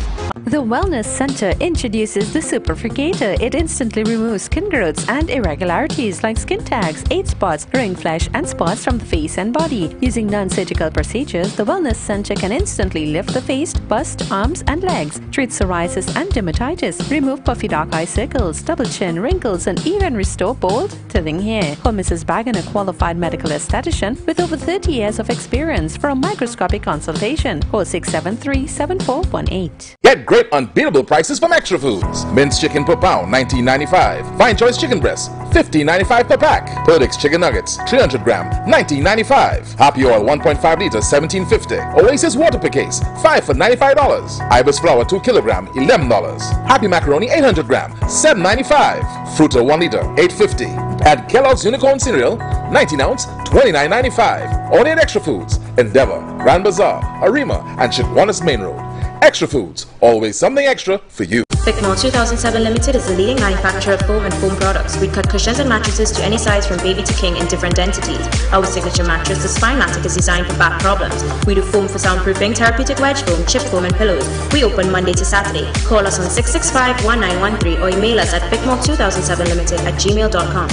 The Wellness Center introduces the Superfricator. It instantly removes skin growths and irregularities like skin tags, age spots, ring flesh, and spots from the face and body. Using non-surgical procedures, the Wellness Center can instantly lift the face, bust, arms, and legs, treat psoriasis and dermatitis, remove puffy dark eye circles, double chin, wrinkles, and even restore bold, thinning hair. Call Mrs. Bagan, a qualified medical esthetician with over 30 years of experience, for a microscopic consultation. Call 673-7418. Get great unbeatable prices from Extra Foods. Minced chicken per pound, $19.95. Fine choice chicken breast, $15.95 per pack. Perdix chicken nuggets, 300 gram, $19.95. Happy oil, 1.5 liters, $17.50. Oasis water per case, 5 for $95. Ibis flour, 2 kilogram, $11. Happy macaroni, 800 gram, $7.95. Fruta, 1 liter, $8.50. Add Kellogg's Unicorn cereal, 19 ounce, $29.95. Only at Extra Foods, Endeavor, Grand Bazaar, Arima, and Chaguanas Main Road. Extra Foods, always something extra for you. Bickmore 2007 Limited is the leading manufacturer of foam and foam products. We cut cushions and mattresses to any size from baby to king in different densities. Our signature mattress, the Spinematic, is designed for back problems. We do foam for soundproofing, therapeutic wedge foam, chip foam, and pillows. We open Monday to Saturday. Call us on 665-1913 or email us at bickmore2007limited@gmail.com.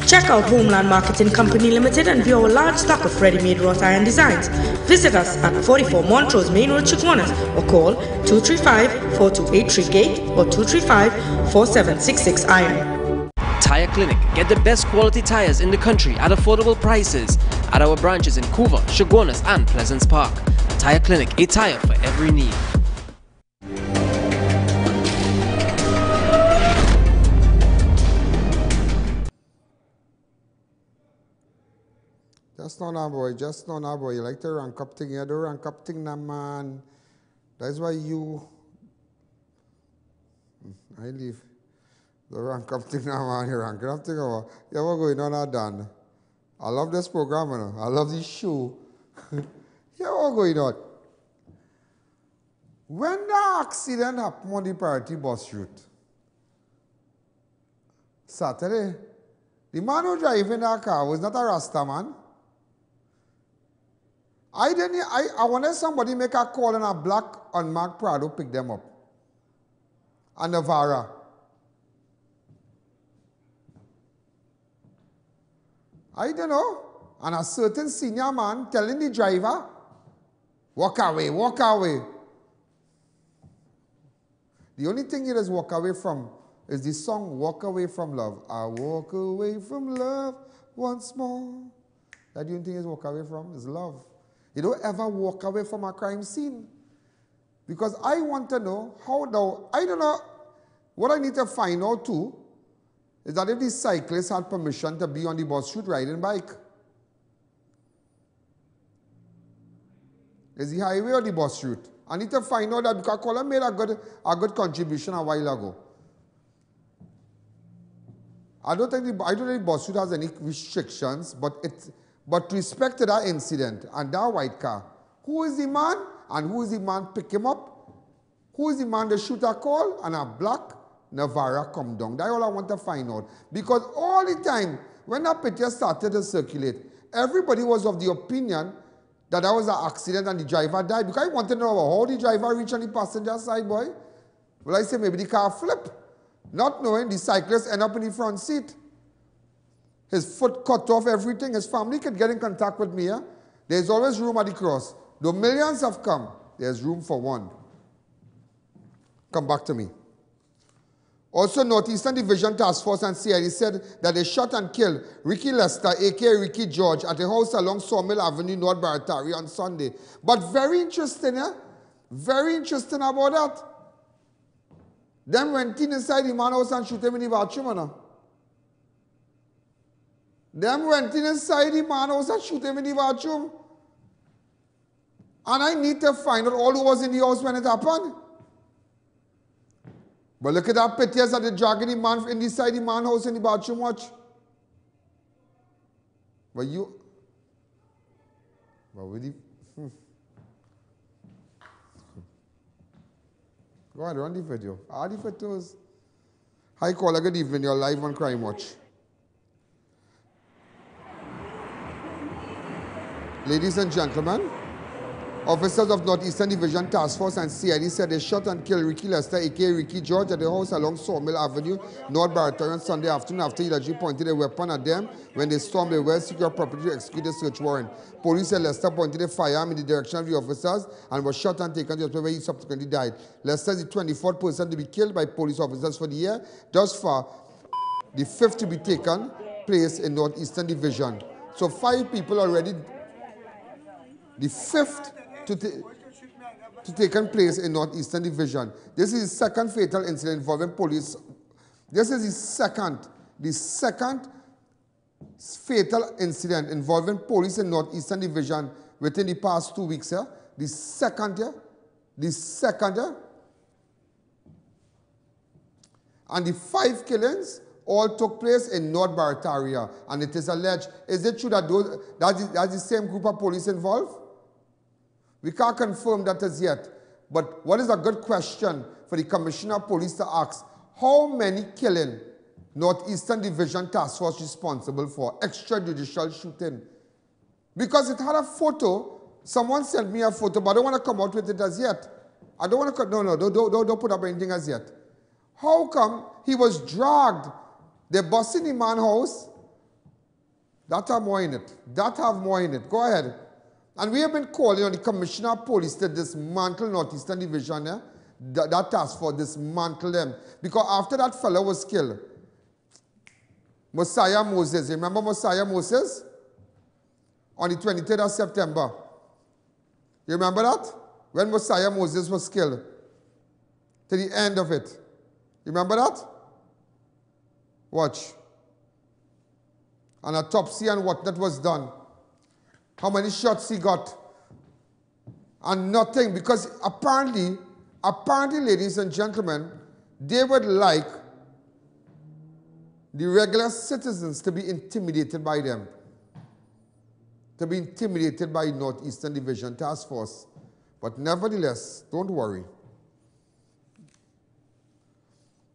Check out Homeland Marketing Company Limited and view our large stock of ready-made wrought iron designs. Visit us at 44 Montrose Main Road, Chaguanas, or call 235-4283 Gate or 235-4766 Iron. Tire Clinic. Get the best quality tires in the country at affordable prices at our branches in Couva, Chaguanas, and Pleasance Park. Tire Clinic, a tire for every need. Just now, boy. You like to rank up thing, you don't rank up thing, nah, man. That's why you I leave. The rank up thing now, man. The rank up thing. You ever going on Dan? I love this program, you know. I love this show. You ever going on? When the accident happened on the Priority bus route, Saturday, the man who driving that car was not a Rasta man. I wanted somebody make a call and a black unmarked Prado pick them up. And Navara. I don't know. And a certain senior man telling the driver, walk away, walk away. The only thing he does walk away from is the song Walk Away From Love. I walk away from love once more. That the only thing is walk away from is love. You don't ever walk away from a crime scene. Because I want to know how now, I don't know, what I need to find out too is that if the cyclist had permission to be on the bus route riding bike. Is the highway or the bus route? I need to find out that because Colin made a good contribution a while ago. I don't think the bus route has any restrictions, but with respect to that incident and that white car, who is the man and who is the man pick him up? Who is the man the shooter call and a black Navara come down? That's all I want to find out. Because all the time, when that picture started to circulate, everybody was of the opinion that was an accident and the driver died. Because I wanted to know how the driver reached on the passenger side, boy. Well, I say maybe the car flipped. Not knowing the cyclist end up in the front seat. His foot cut off, everything. His family could get in contact with me. Yeah? There's always room at the cross. Though millions have come, there's room for one. Come back to me. Also, Northeastern Division Task Force and CID said that they shot and killed Ricky Lester, a.k.a. Ricky George, at a house along Sawmill Avenue, North Baratari on Sunday. But very interesting, yeah? Very interesting about that. Them went in inside the man house and shoot him in the bathroom, you know? Them went in inside the man house and shoot him in the bathroom. And I need to find out all who was in the house when it happened. But look at that pictures of the dragging the man inside the man house in the bathroom, watch. But with the... Go ahead, run the video. All the photos. Hi, caller, good evening. You're live on Crime Watch. Ladies and gentlemen, officers of Northeastern Division Task Force and CID said they shot and killed Ricky Lester, a.k.a. Ricky George, at the house along Sawmill Avenue, North Baratari on Sunday afternoon after he allegedly pointed a weapon at them when they stormed a well-secured property to execute a search warrant. Police said Lester pointed a firearm in the direction of the officers and was shot and taken to the hospital where he subsequently died. Lester is the 24th person to be killed by police officers for the year. Thus far, the 5th to be taken place in Northeastern Division. So 5 people already... The 5th to taken place in Northeastern Division. This is the second fatal incident involving police. This is the second fatal incident involving police in Northeastern Division within the past 2 weeks. Yeah? The second. And the 5 killings all took place in North Barataria. And it is alleged, is it true that that's the same group of police involved? We can't confirm that as yet. But what is a good question for the Commissioner of Police to ask? How many killing Northeastern Division Task Force responsible for extrajudicial shooting? Because it had a photo. Someone sent me a photo, but I don't want to come out with it as yet. I don't want to, don't put up anything as yet. How come he was dragged? They busted the man house. That have more in it. Go ahead. And we have been calling on the Commissioner of Police to dismantle Northeastern Division, that task force, dismantle them. Because after that fellow was killed, Mosiah Moses, remember Mosiah Moses? On the 23rd of September. You remember that? When Mosiah Moses was killed. To the end of it. You remember that? Watch. An autopsy and whatnot was done. How many shots he got? And nothing, because apparently, ladies and gentlemen, they would like the regular citizens to be intimidated by them, to be intimidated by Northeastern Division Task Force. But nevertheless, don't worry.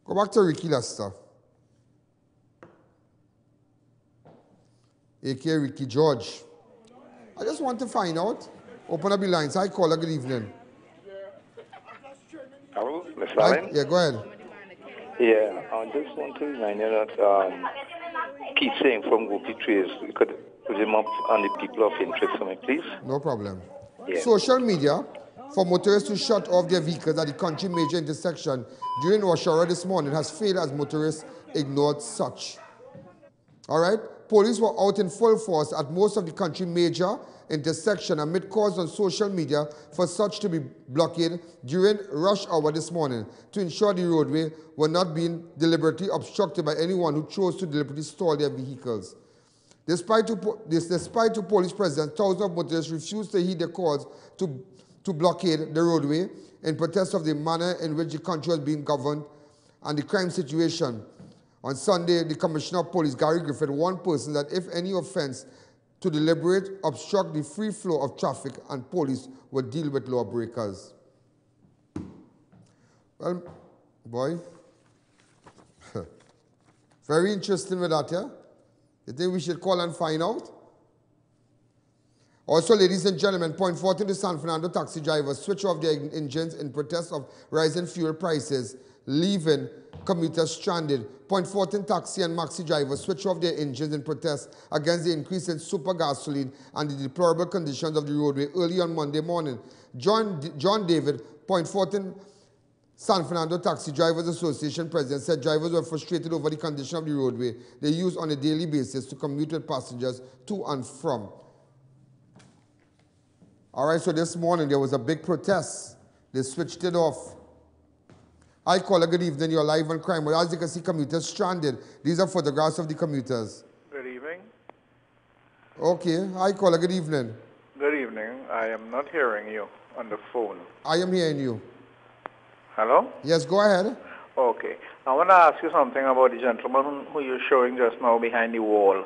Go back to Ricky Lester, a.k.a. Ricky George. I just want to find out. Open up the lines. Hi, caller. Good evening. Hello, Mr. Allen? Yeah, go ahead. Yeah, I just want to remind you that keep saying from Gopi Trace, you could put him up on the people of interest for me, please. No problem. Yeah. Social media for motorists to shut off their vehicles at the country major intersection during rush hour this morning has failed as motorists ignored such. All right? Police were out in full force at most of the country major intersection amid calls on social media for such to be blockaded during rush hour this morning to ensure the roadway were not being deliberately obstructed by anyone who chose to deliberately stall their vehicles. Despite two police presence, thousands of motorists refused to heed the calls to blockade the roadway in protest of the manner in which the country was being governed and the crime situation. On Sunday, the Commissioner of Police, Gary Griffith, warned persons that if any offense to deliberate obstruct the free flow of traffic and police would deal with lawbreakers. Well, boy, very interesting with that, yeah? You think we should call and find out? Also, ladies and gentlemen, point 14 to San Fernando taxi drivers switch off their engines in protest of rising fuel prices, leaving commuters stranded. Point 14 taxi and maxi drivers switch off their engines in protest against the increase in super gasoline and the deplorable conditions of the roadway early on Monday morning. John David, point 14 San Fernando Taxi Drivers Association president, said drivers were frustrated over the condition of the roadway they use on a daily basis to commute with passengers to and from. All right, so this morning there was a big protest. They switched it off. Hi, caller, good evening. You're live on crime. Well, as you can see, commuters stranded. These are photographs of the commuters. Good evening. Okay. Hi, caller, good evening. Good evening. I am not hearing you on the phone. I am hearing you. Hello? Yes, go ahead. Okay. I want to ask you something about the gentleman who you're showing just now behind the wall.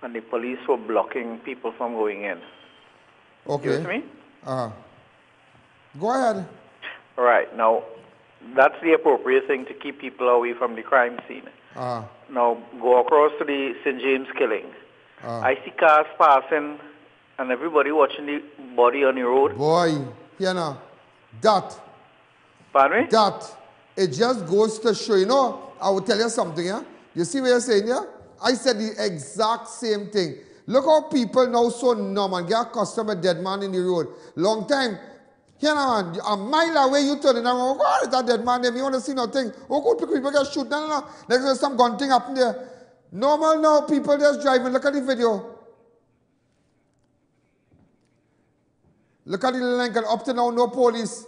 And the police were blocking people from going in. Okay. You with me? Go ahead. All right. Now, that's the appropriate thing to keep people away from the crime scene. Now, go across to the St. James killing. I see cars passing and everybody watching the body on the road. Boy, you know, that. Pardon me? That. It just goes to show, you know, I will tell you something, yeah? You see what you're saying, yeah? I said the exact same thing. Look how people now so numb and get accustomed to a dead man in the road. Long time. You know, a mile away you turn and I'm like, oh, that dead man there, you want to see nothing. Oh, good, people get shot. No. There's some gun thing happened there. Normal now, people just driving. Look at the video. Look at the link and up to now, no police.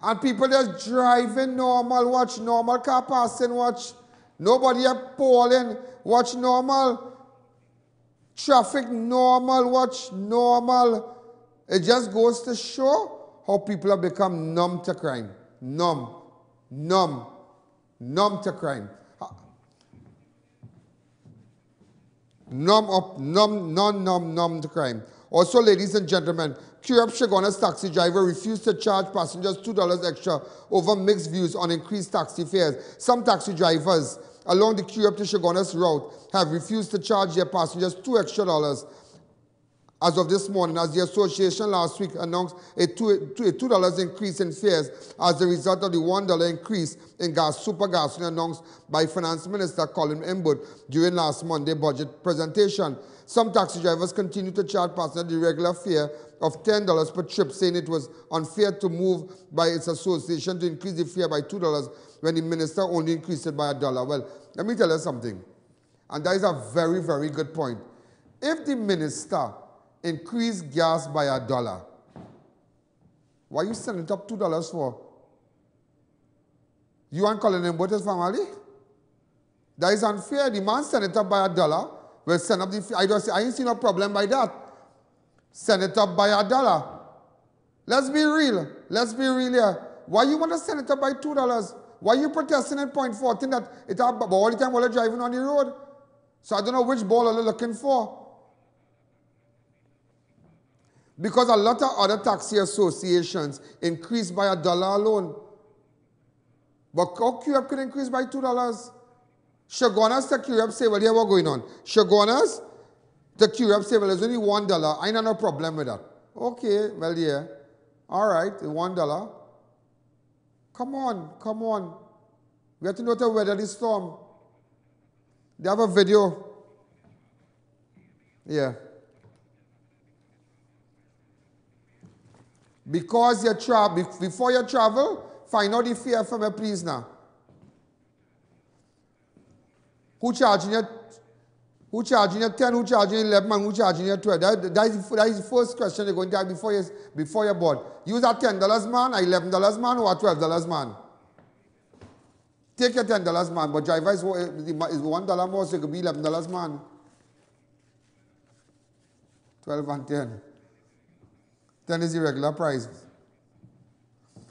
And people just driving normal, watch normal car passing, watch. Nobody appalling, watch normal. Traffic normal, watch normal. It just goes to show how people have become numb to crime. Numb to crime. Numb to crime. Also, ladies and gentlemen, Curab Chaguanas taxi driver refused to charge passengers $2 extra over mixed views on increased taxi fares. Some taxi drivers along the Curab to Chaguanas route have refused to charge their passengers $2 extra as of this morning, as the association last week announced a $2 increase in fares as a result of the $1 increase in super gasoline announced by Finance Minister Colin Imbudt during last Monday's budget presentation. Some taxi drivers continue to charge passengers the regular fare of $10 per trip, saying it was unfair to move by its association to increase the fare by $2 when the minister only increased it by $1. Well, let me tell you something, and that is a very, very good point. If the minister increased gas by $1, why are you sending it up $2 for? You and Colin Imbutt's family? That is unfair. The man sent it up by $1. Well, send up the, I ain't seen no problem by that. Send it up by $1. Let's be real. Let's be real here. Why you want to send it up by $2? Why are you protesting at point 14 that it have all the time while you're driving on the road? So I don't know which ball are you looking for. Because a lot of other taxi associations increased by $1 alone. But QF could increase by $2. Chaguanas to QF say, well, here what's going on. Chaguanas to QF say, well, there's only $1. I ain't no problem with that. Okay, well, yeah. All right, $1. Come on, come on. We have to know how to weather this storm. They have a video. Yeah. Because you travel, before you travel, find out the fare for me, please now. Who charging you? Who charging you 10? Who charging you 11? And who charging you 12? That is the first question you're going to ask before you board. You that $10 man, or $11 man, or $12 man? Take your $10 man, but driver is $1 more, so it could be $11 man. 12 and 10. 10 is the regular price.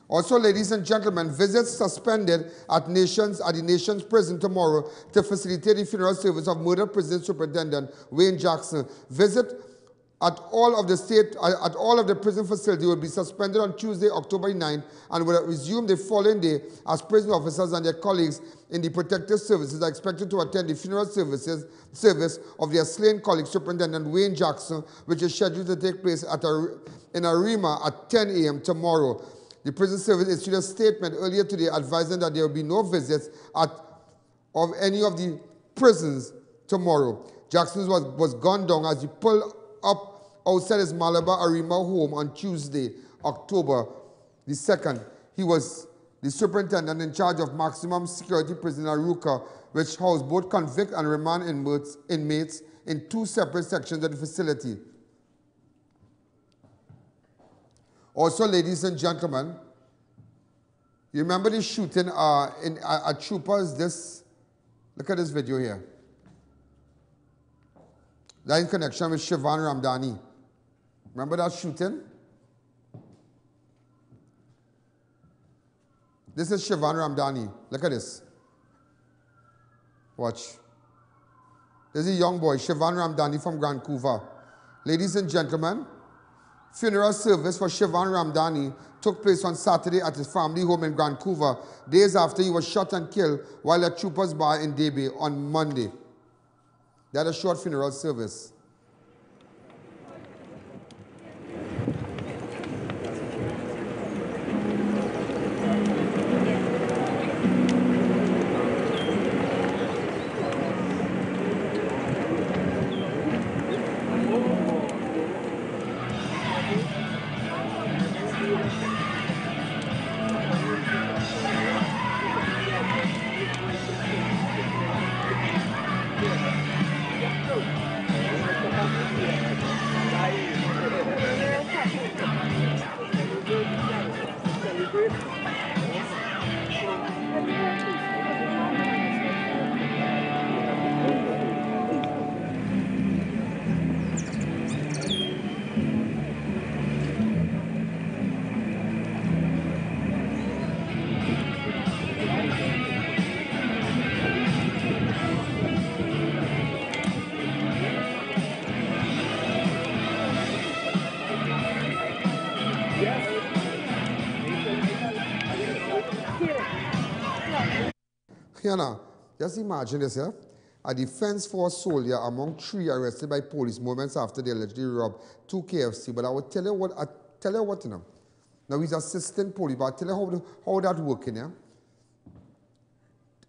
Also, ladies and gentlemen, visits suspended at the nation's prison tomorrow to facilitate the funeral service of murdered prison superintendent Wayne Jackson. Visit at all of the prison facilities will be suspended on Tuesday, October 9, and will resume the following day as prison officers and their colleagues in the protective services are expected to attend the funeral service of their slain colleague, Superintendent Wayne Jackson, which is scheduled to take place in Arima at 10 a.m. tomorrow. The prison service issued a statement earlier today advising that there will be no visits of any of the prisons tomorrow. Jackson was gunned down as he pulled up outside his Malabar Arima home on Tuesday, October the 2nd. He was the superintendent in charge of maximum security prison Aruka, which housed both convict and remand inmates in 2 separate sections of the facility. Also, ladies and gentlemen, you remember the shooting at Troopers? Look at this video here. That in connection with Shivan Ramdani. Remember that shooting? This is Shivan Ramdani. Look at this. Watch. There's a young boy, Shivan Ramdani from Vancouver. Ladies and gentlemen, funeral service for Shivan Ramdani took place on Saturday at his family home in Vancouver, days after he was shot and killed while at Troopers Bar in Debe on Monday. They had a short funeral service. You know, just imagine this, yeah? A defense force soldier among 3 arrested by police moments after they allegedly robbed 2 KFC. But I will tell you what, you know. Now he's assistant police, but I'll tell you how that working, yeah?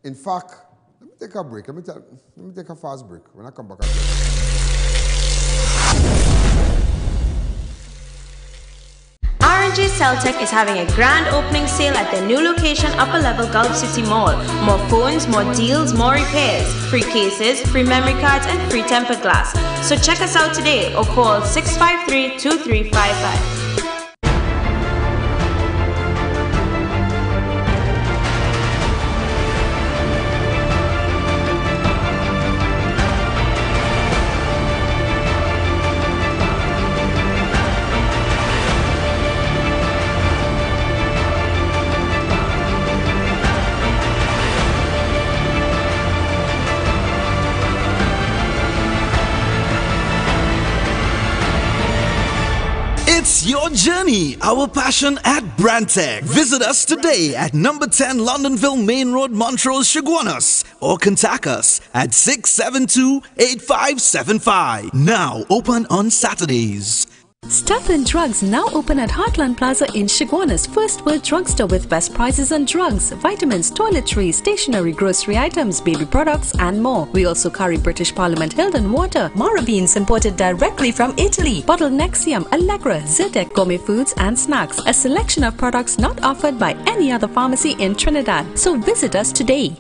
In fact, let me take a break. Let me take a fast break. When I come back, R&J Celtech is having a grand opening sale at their new location, Upper Level Gulf City Mall. More phones, more deals, more repairs, free cases, free memory cards, and free tempered glass. So check us out today or call 653-2355. It's your journey, our passion at Brantec. Visit us today at number 10 Londonville Main Road, Montrose, Chaguanas, or contact us at 672-8575. Now open on Saturdays. Stuff and Drugs now open at Heartland Plaza in Chaguanas, first world drugstore with best prices on drugs, vitamins, toiletries, stationery, grocery items, baby products and more. We also carry British Parliament Hilton water, Mara beans imported directly from Italy, bottled Nexium, Allegra, Zyrtec, gourmet foods and snacks, a selection of products not offered by any other pharmacy in Trinidad. So visit us today.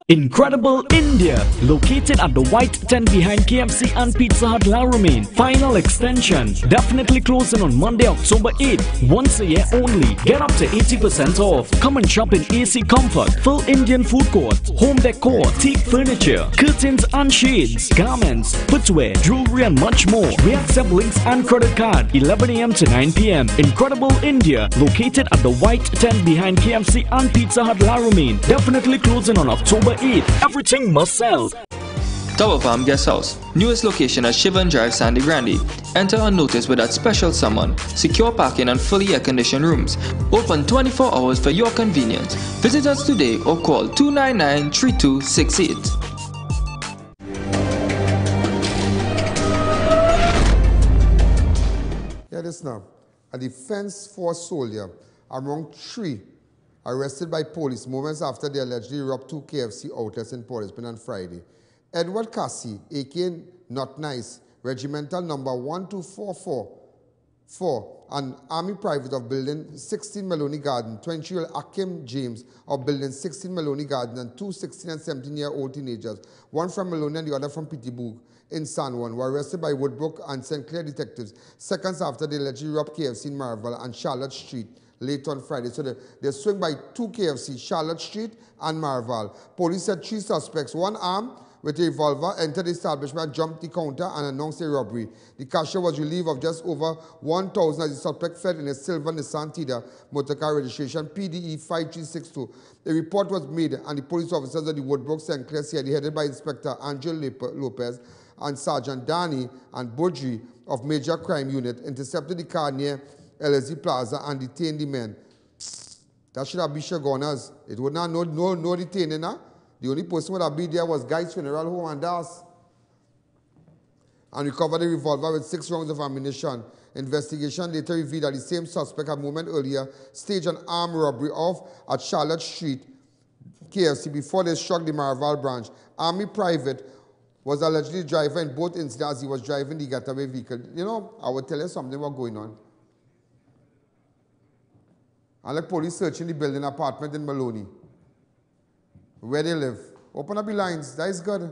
Incredible India, located at the white tent behind KFC and Pizza Hut La Romaine. Final extension, definitely closing on Monday, October 8th. Once a year only. Get up to 80% off. Come and shop in AC Comfort, full Indian food court, home decor, teak furniture, curtains and shades, garments, footwear, jewelry and much more. We accept links and credit card, 11 a.m. to 9 p.m. Incredible India, located at the white tent behind KFC and Pizza Hut La Romaine. Definitely closing on October 8th. Everything must sell. Tower Farm Guest House, newest location at Shivan Drive, Sandy Grande. Enter unnoticed with that special someone. Secure parking and fully air-conditioned rooms. Open 24 hours for your convenience. Visit us today or call 299-3268. Hear this now. A defense force soldier among 3 arrested by police moments after they allegedly robbed 2 KFC outlets in Port Elizabeth on Friday. Edward Cassie, a.k.a. Not Nice, regimental number 12444, an army private of building 16 Maloney Garden, 20-year-old Akim James of building 16 Maloney Garden, and 2 16 and 17-year-old teenagers, one from Maloney and the other from Peterborough in San Juan, were arrested by Woodbrook and St. Clair detectives seconds after they allegedly robbed KFC in Marvel and Charlotte Street late on Friday. So they swung by 2 KFC, Charlotte Street and Marval. Police said 3 suspects, one armed with a revolver, entered the establishment, jumped the counter and announced a robbery. The cashier was relieved of just over $1,000 as the suspect fled in a silver Nissan Tida motorcar registration PDE 5362. A report was made and the police officers of the Woodbrook St. Clair CID, headed by Inspector Angel Lopez and Sergeant Danny and Budri of Major Crime Unit, intercepted the car near LSD Plaza and detained the men. That should have been Chaguanas. It would not no detaining. The only person would have been there was Guy's Funeral Home and Das. And recovered a revolver with 6 rounds of ammunition. Investigation later revealed that the same suspect a moment earlier staged an armed robbery at Charlotte Street KFC before they struck the Marval branch. Army private was allegedly driver in both incidents as he was driving the getaway vehicle. You know, I will tell you something what's going on. And like police searching the building apartment in Maloney, where they live. Open up the lines, that is good.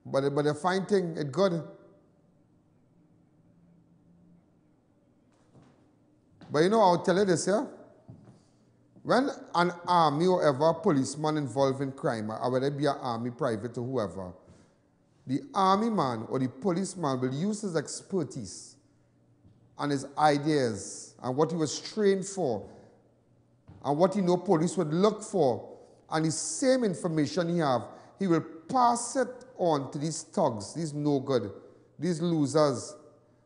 But the fine thing, it's good. But you know, I'll tell you this, yeah? When an army or ever policeman involved in crime, or whether it be an army private or whoever, the army man or the policeman will use his expertise and his ideas and what he was trained for and what he know police would look for, and the same information he have, he will pass it on to these thugs, these no good, these losers,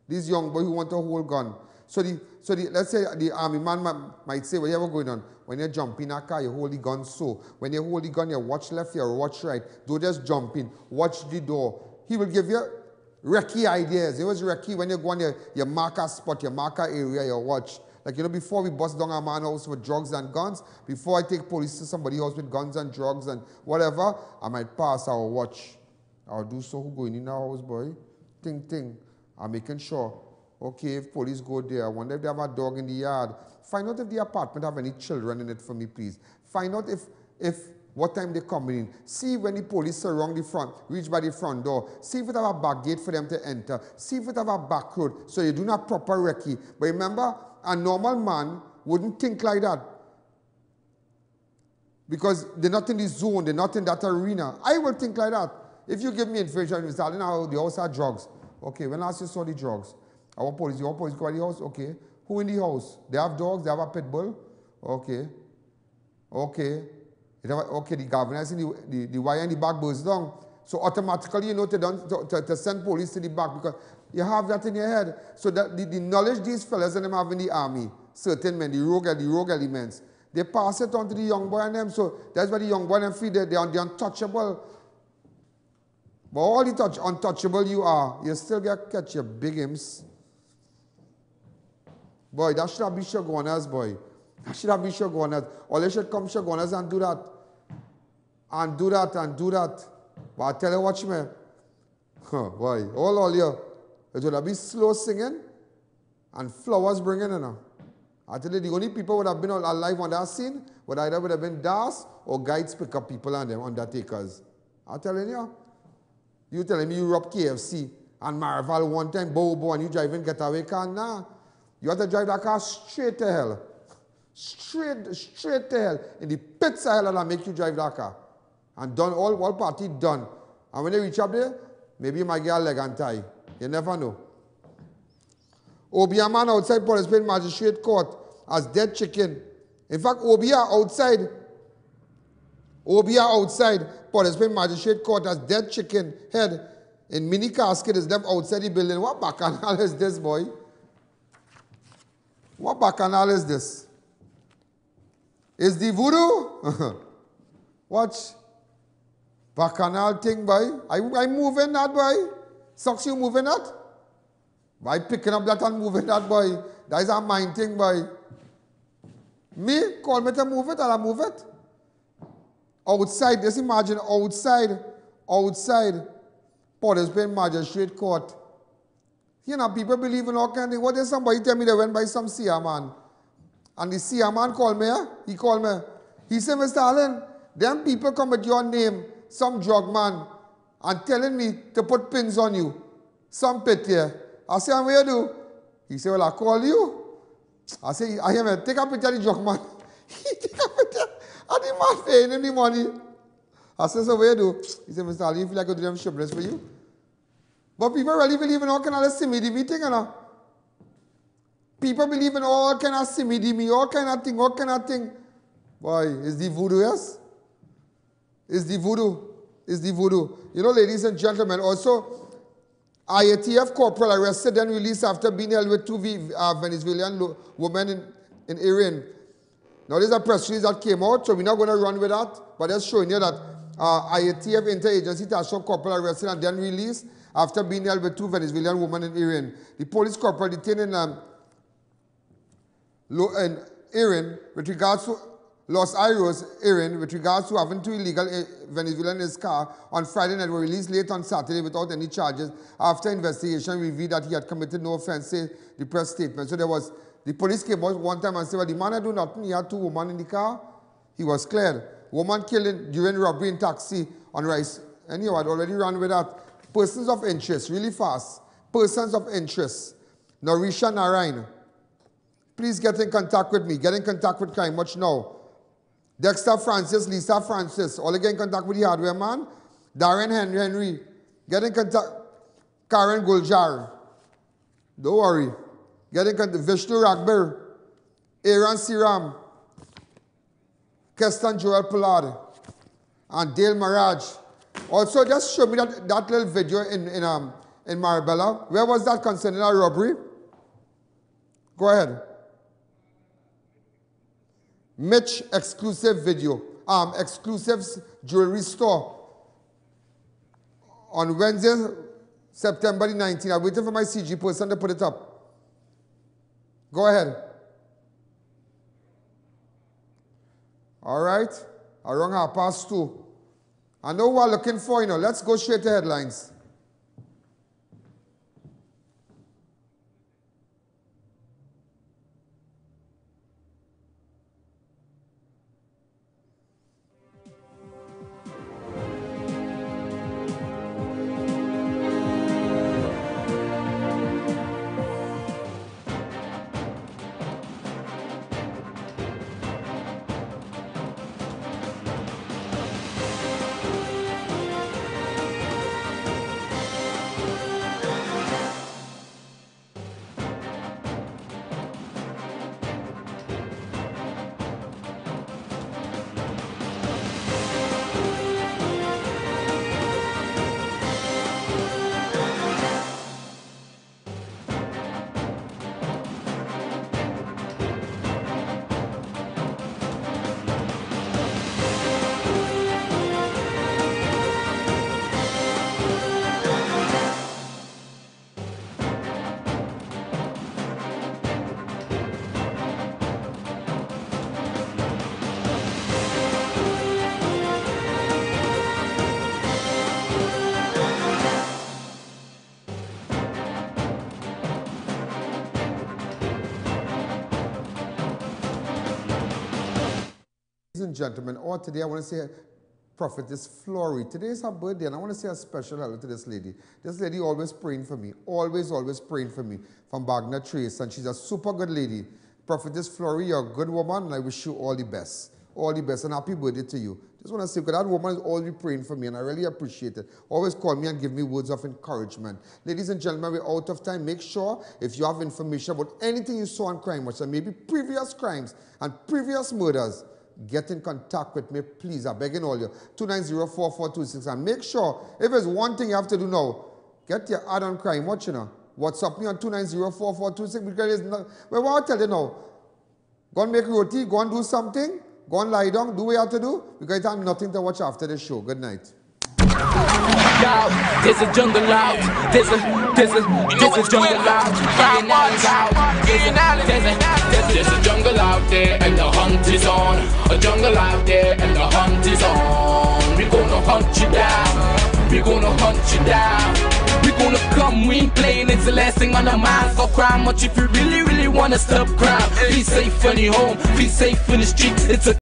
these young boys who want to hold gun. So let's say the army man might say, whatever going on, when you jump in a car, you hold the gun so. When you hold the gun, you watch left, you watch right. Don't just jump in, watch the door. He will give you recce ideas. It was recce when you go on your marker spot, your marker area, you watch. Like, you know, before we bust down a man's house with drugs and guns, before I take police to somebody's house with guns and drugs and whatever, I might pass, I'll watch. I'll do so, who going in our house, boy? Ting. I'm making sure. Okay, if police go there, I wonder if they have a dog in the yard. Find out if the apartment have any children in it for me, please. Find out if what time they coming in. See when the police surround the front, reach by the front door. See if it have a back gate for them to enter. See if it have a back road, so you do not proper recce. But remember, a normal man wouldn't think like that. Because they're not in the zone, they're not in that arena. I will think like that. If you give me information, you say, now the house had drugs. Okay, when last you saw the drugs? Our police go to the house? Okay. Who in the house? They have dogs, they have a pit bull? Okay. Okay, the governor is in the wire in the back burst down. So automatically, you know, to send police to the back because you have that in your head. So that the knowledge these fellas and them have in the army, certain men, the rogue elements, they pass it on to the young boy and them. So that's why the young boy and them feel that they're untouchable. But all the untouchable you are, you still get catch your big imps. Boy, that should have been Chaguanas, boy. That should have been Chaguanas. Or they should come Chaguanas and do that. And do that and do that. But I tell you, watch me. Boy, all you. It would have been slow singing and flowers bringing in. I tell you, the only people would have been alive on that scene would either would have been Das or guides pick up people and them undertakers. I'm telling you. You telling me you robbed KFC and Marval one time, Bobo, and you driving getaway car? Nah. You have to drive that car straight to hell. Straight to hell. In the pits of hell that'll make you drive that car. And done, all party done. And when you reach up there, maybe you might get a leg and tie. You never know. Obia man outside Participant Magistrate Court as dead chicken. In fact, Obia outside Participant Magistrate Court as dead chicken head in mini casket is left outside the building. What bacchanal is this, boy? What bacchanal is this? Is the voodoo? Watch. Bacchanal thing, boy. I moving that, boy. Socks, you moving that? By picking up that and moving that, boy. That is a mind thing, boy. Me, call me to move it, I'll move it. Outside, just imagine outside Participant Magistrate Court. You know, people believe in all kind of things. What if somebody tell me they went by some seer man? And the seer man called me, he called me. He said, Mr. Allen, them people come with your name, some drug man, and telling me to put pins on you. Some pit here. I said, what you do? He said, well, I call you. I said, I hear me, take a picture of the drug man. He take a picture. And the man paying him the money. I said, so what you do? He said, Mr. Allen, you feel like I do them shipments for you? But people really believe in all kind of simidimi thing, you know. People believe in all kind of simidimi, all kind of thing. Boy, is the voodoo, yes? Is the voodoo. You know, ladies and gentlemen, also, IATF corporal arrested and released after being held with two Venezuelan women in I.A.N. Now, there's a press release that came out, so we're not going to run with that, but just showing you that IATF Interagency Task Force corporal arrested and then released after being held with two Venezuelan women in I.A.N. The police corporal detained in I.A.N. with regards to Los Airos, I.A.N. with regards to having two illegal Venezuelans in his car on Friday night were released late on Saturday without any charges after investigation revealed that he had committed no offense, say the press statement. So the police came out one time and said, well, the man had do nothing. He had two women in the car. He was cleared. Woman killed during robbery in taxi on Rice. Anyhow, I'd already run with that. Persons of interest, really fast. Persons of interest. Narisha Narayan. Please get in contact with me. Get in contact with Crime Watch now. Dexter Francis, Lisa Francis. All get in contact with the hardware man. Darren Henry. Get in contact. Karen Guljar. Don't worry. Get in contact. Vishnu Ragbir. Aaron Siram. Kestan Joel Pollard. And Dale Maraj. Also, just show me that little video in Marabella. Where was that concerning a robbery? Go ahead. Mitch exclusive video. Exclusive jewelry store. On Wednesday, September the 19th. I'm waiting for my CG person to put it up. Go ahead. All right. Around 2:30. I know what we're looking for, you know. Let's go straight to headlines. and gentlemen, today I want to say Prophetess Flory. Today is her birthday, and I want to say a special hello to this lady. This lady always praying for me, always praying for me from Bagna Trace, and she's a super good lady. Prophetess Flory, you're a good woman, and I wish you all the best. All the best, and happy birthday to you. Just want to say, because that woman is always praying for me, and I really appreciate it. Always call me and give me words of encouragement. Ladies and gentlemen, we're out of time. Make sure, if you have information about anything you saw on Crime Watch, and maybe previous crimes and previous murders, get in contact with me, please. I'm begging all you. 290-4426. And make sure, if there's one thing you have to do now, get your ad on Crime Watch, you know. WhatsApp me on 290-4426, because well, what I'll tell you now, go and make roti, go and do something, go and lie down, do what you have to do, because you have nothing to watch after the show. Good night. There's a jungle out, there's a jungle out, there's a jungle out there and the hunt is on, a jungle out there and the hunt is on. We're gonna hunt you down, we're gonna hunt you down. We're gonna come, we ain't playing, it's the last thing on our minds. So crime much if you really wanna stop crime. Be safe in your home, be safe in the streets, it's a